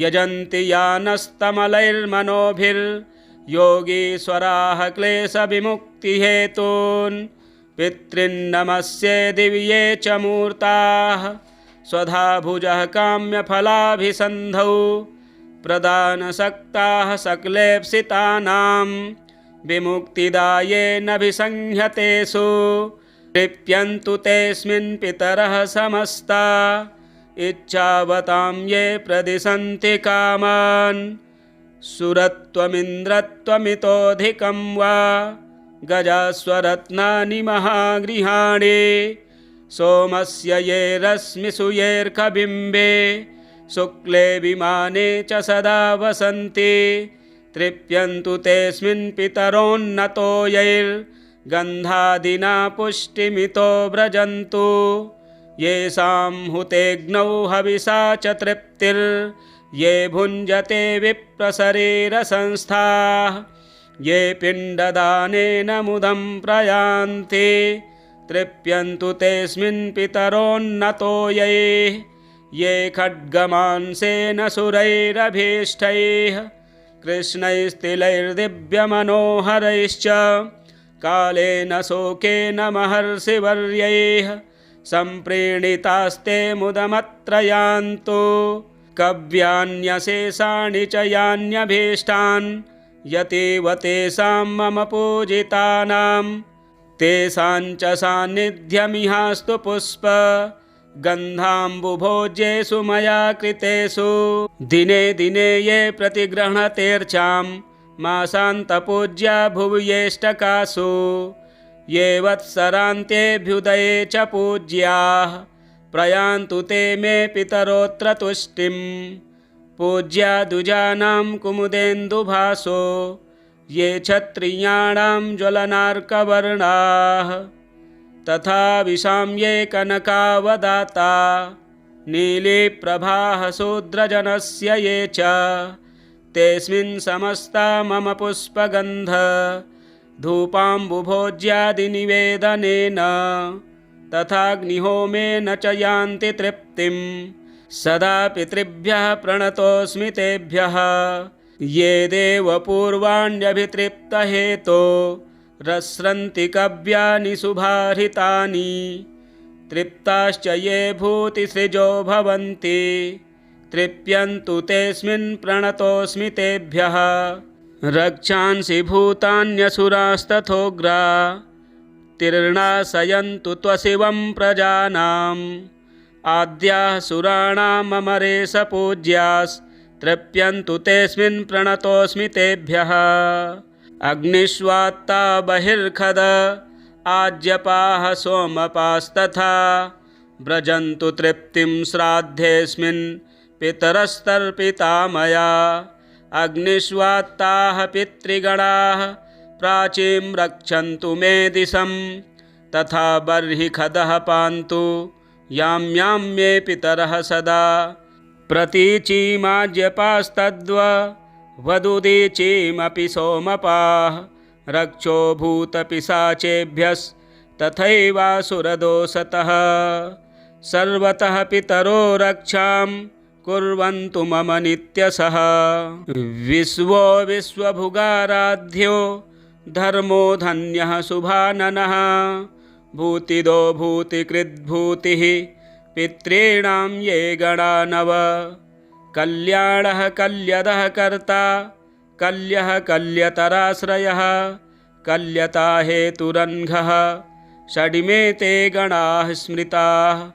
यजन्ति यानस्तमलैर्मनोभिर्योगीश्वराः क्लेशविमुक्तिहेतून् पितॄन्नमस्ये दिव्ये च मूर्ताः स्वधा भुजः काम्यफलाभिसन्धौ प्रदानसक्ताः सकलेप्सितानां विमुक्तिदायेनभिसंहतेषु तृप्यन्तु तेऽस्मिन् पितरः समस्ता इच्छावतां ये प्रदिशन्ति कामान् सुरत्वमिन्द्रत्वमितोऽधिकं वा गजास्वरत्नानि महागृहाणि सोमस्य ये रश्मिषु येऽर्कबिम्बे शुक्ले विमाने च सदा वसन्ति तृप्यन्तु तेऽस्मिन् पितरोन्नतो यैर्गन्धादिना पुष्टिमितो व्रजन्तु येषां हुतेऽग्नौ हविषा च तृप्तिर्ये भुञ्जते विप्रशरीरसंस्थाः ये पिण्डदानेन मुदं प्रयान्ति तृप्यन्तु तेऽस्मिन् पितरोन्नतो ये खड्गमांसेन सुरैरभीष्टैः कृष्णैस्तिलैर्दिव्यमनोहरैश्च कालेन शोकेन महर्षिवर्यैः सम्प्रीणितास्ते मुदमत्र यान्तु कव्यान्यशेषाणि च यान्यभीष्टान् यतीव तेषां मम पूजितानां तेषां च सान्निध्यमिहास्तु पुष्प गन्धाम्बुभोज्येषु मया कृतेषु दिने दिने ये प्रतिगृह्णतेऽर्चां मासान्तपूज्या भुव्येष्टकासु ये वत्सरान्तेऽभ्युदये च पूज्याः प्रयान्तु ते मे पितरोऽत्र तुष्टिं पूज्या दुजानां कुमुदेन्दुभासो ये क्षत्रियाणां ज्वलनार्कवर्णाः तथा विशां ये कनकावदाता नीलीप्रभाः शूद्रजनस्य ये च तेऽस्मिन् समस्ता मम पुष्पगन्ध धूपाम्बुभोज्यादिनिवेदनेन तथाग्निहोमेन च यान्ति तृप्तिं सदा पितृभ्यः प्रणतोऽस्मि तेभ्यः ये देवपूर्वाण्यभितृप्तहेतो रस्रन्ति कव्यानि शुभाहृतानि तृप्ताश्च ये भूतिसृजो भवन्ति तृप्यन्तु तेऽस्मिन् प्रणतोऽस्मि तेभ्यः रक्षांसि भूतान्यसुरास्तथोग्रा तीर्णाशयन्तु त्वशिवं प्रजानाम् आद्याः सुराणाममरेश पूज्यास्तृप्यन्तु तेऽस्मिन् प्रणतोऽस्मि तेभ्यः अग्निष्वात्ता बहिर्खद आज्यपाः सोमपास्तथा व्रजन्तु तृप्तिं श्राद्धेऽस्मिन् पितरस्तर्पिता मया अग्निष्वात्ताः पितृगणाः प्राचीं रक्षन्तु मे दिशं तथा बर्हिखदः पान्तु यां यां मे पितरः सदा प्रतीचीमाज्यपास्तद्वदुदीचीमपि सोमपाः रक्षो भूतपिशाचेभ्यस्तथैवासुरदोषतः सर्वतः पितरो रक्षां कुर्वन्तु मम नित्यशः विश्वो विश्वभुगाराध्यो धर्मो धन्यः शुभाननः भूतिदो भूतिकृद्भूतिः पितॄणां ये गणा नव कल्याणः कल्यदः कर्ता कल्यः कल्यतराश्रयः कल्यता हेतुरन्घः षडिमे ते गणाः स्मृताः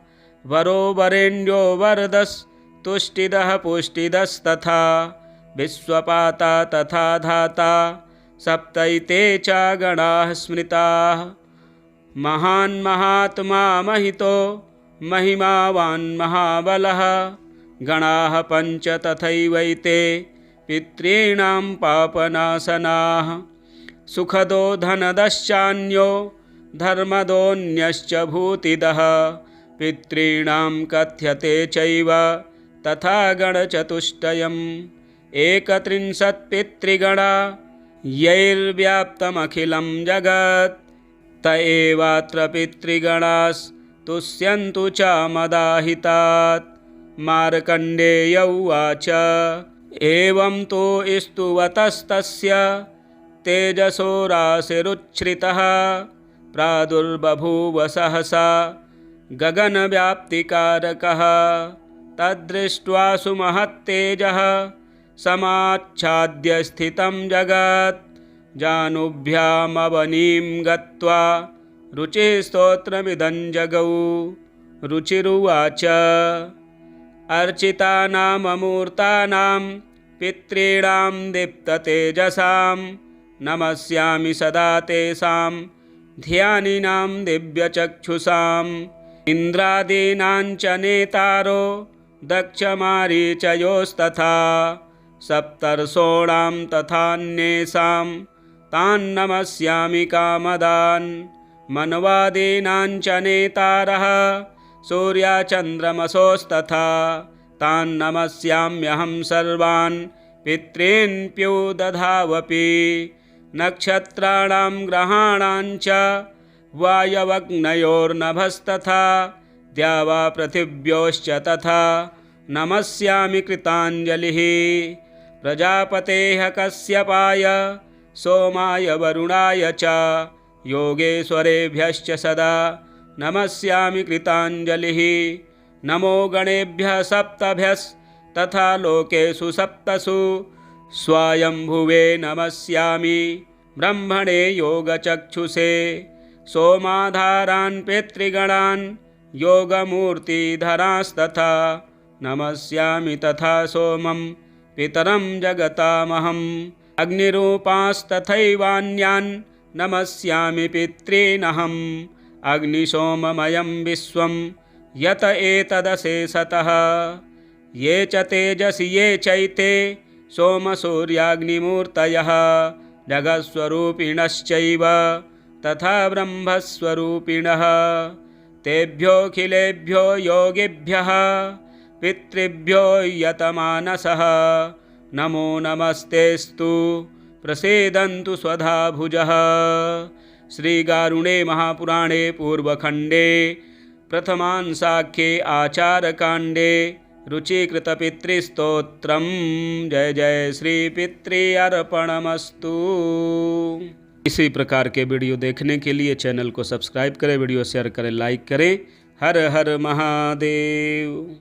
वरो वरेण्यो वरदस्तुष्टिदः पुष्टिदस्तथा विश्वपाता तथा धाता सप्तैते च गणाः स्मृताः महान् महात्मा महितो महिमावान् महाबलः गणाः पञ्च तथैवैते पितॄणां पापनाशनाः सुखदो धनदश्चान्यो धर्मदोऽन्यश्च भूतिदः पितॄणां कथ्यते चैव तथा गणचतुष्टयम् 31 पितृगणा यैर्व्याप्तमखिलं जगत् त एवात्र पितृगणास्तुष्यन्तु च मदाहितात्। मार्कण्डेय उवाच एवं तो स्तुवतस्तस्य तेजसो राशिरुच्छ्रितः प्रादुर्बभूव सहसा गगनव्याप्तिकारकः। तद्दृष्ट्वा सुमहत्तेजः समाच्छाद्य स्थितं जगत् जानुभ्यामवनीं गत्वा रुचिस्तोत्रमिदं जगौ। रुचिरुवाच अर्चितानाममूर्तानां पितॄणां दीप्ततेजसां नमस्यामि सदा तेषां ध्यानिनां दिव्यचक्षुषाम्। इन्द्रादीनां च नेतारो दक्षमारीचयोस्तथा सप्तर्षोणां तथान्येषां तान् नमस्यामि कामदान्। मन्वादीनां च नेतारः सूर्यचन्द्रमसोस्तथा तान् नमस्याम्यहं सर्वान् पितॄन्प्यो दधावपि। नक्षत्राणां ग्रहाणां च वायवग्नयोर्नभस्तथा द्यावा पृथिव्योश्च तथा नमस्यामि कृताञ्जलिः। प्रजापतेः कश्यपाय सोमाय वरुणाय च योगेश्वरेभ्यश्च सदा नमस्यामि कृताञ्जलिः। नमो गणेभ्यः सप्तभ्यस्तथा लोकेषु सप्तसु स्वायम्भुवे नमस्यामि ब्रह्मणे योगचक्षुषे। सोमाधारान् पितृगणान् योगमूर्तिधरांस्तथा नमस्यामि तथा सोमं पितरं जगतामहम्। अग्निरूपांस्तथैवान्यान् नमस्यामि पितॄनहम्। अग्निसोममयं विश्वं यत एतदशेषतः। ये च तेजसि ये चैते सोमसूर्याग्निमूर्तयः जगत्स्वरूपिणश्चैव तथा ब्रह्मस्वरूपिणः। तेभ्योऽखिलेभ्यो योगिभ्यः पितृभ्यो यतमानसः नमो नमस्तेस्तु प्रसीदन्तु स्वधा भुजः। श्रीगारुणे महापुराणे पूर्वखण्डे प्रथमांशाख्ये आचारकाण्डे रुचिकृतपितृस्तोत्रम्। जय जय श्री पितृ अर्पणमस्तु। इसी प्रकार के वीडियो देखने के लिए चैनल को सब्सक्राइब करें, वीडियो शेयर करें, लाइक करें। हर हर महादेव।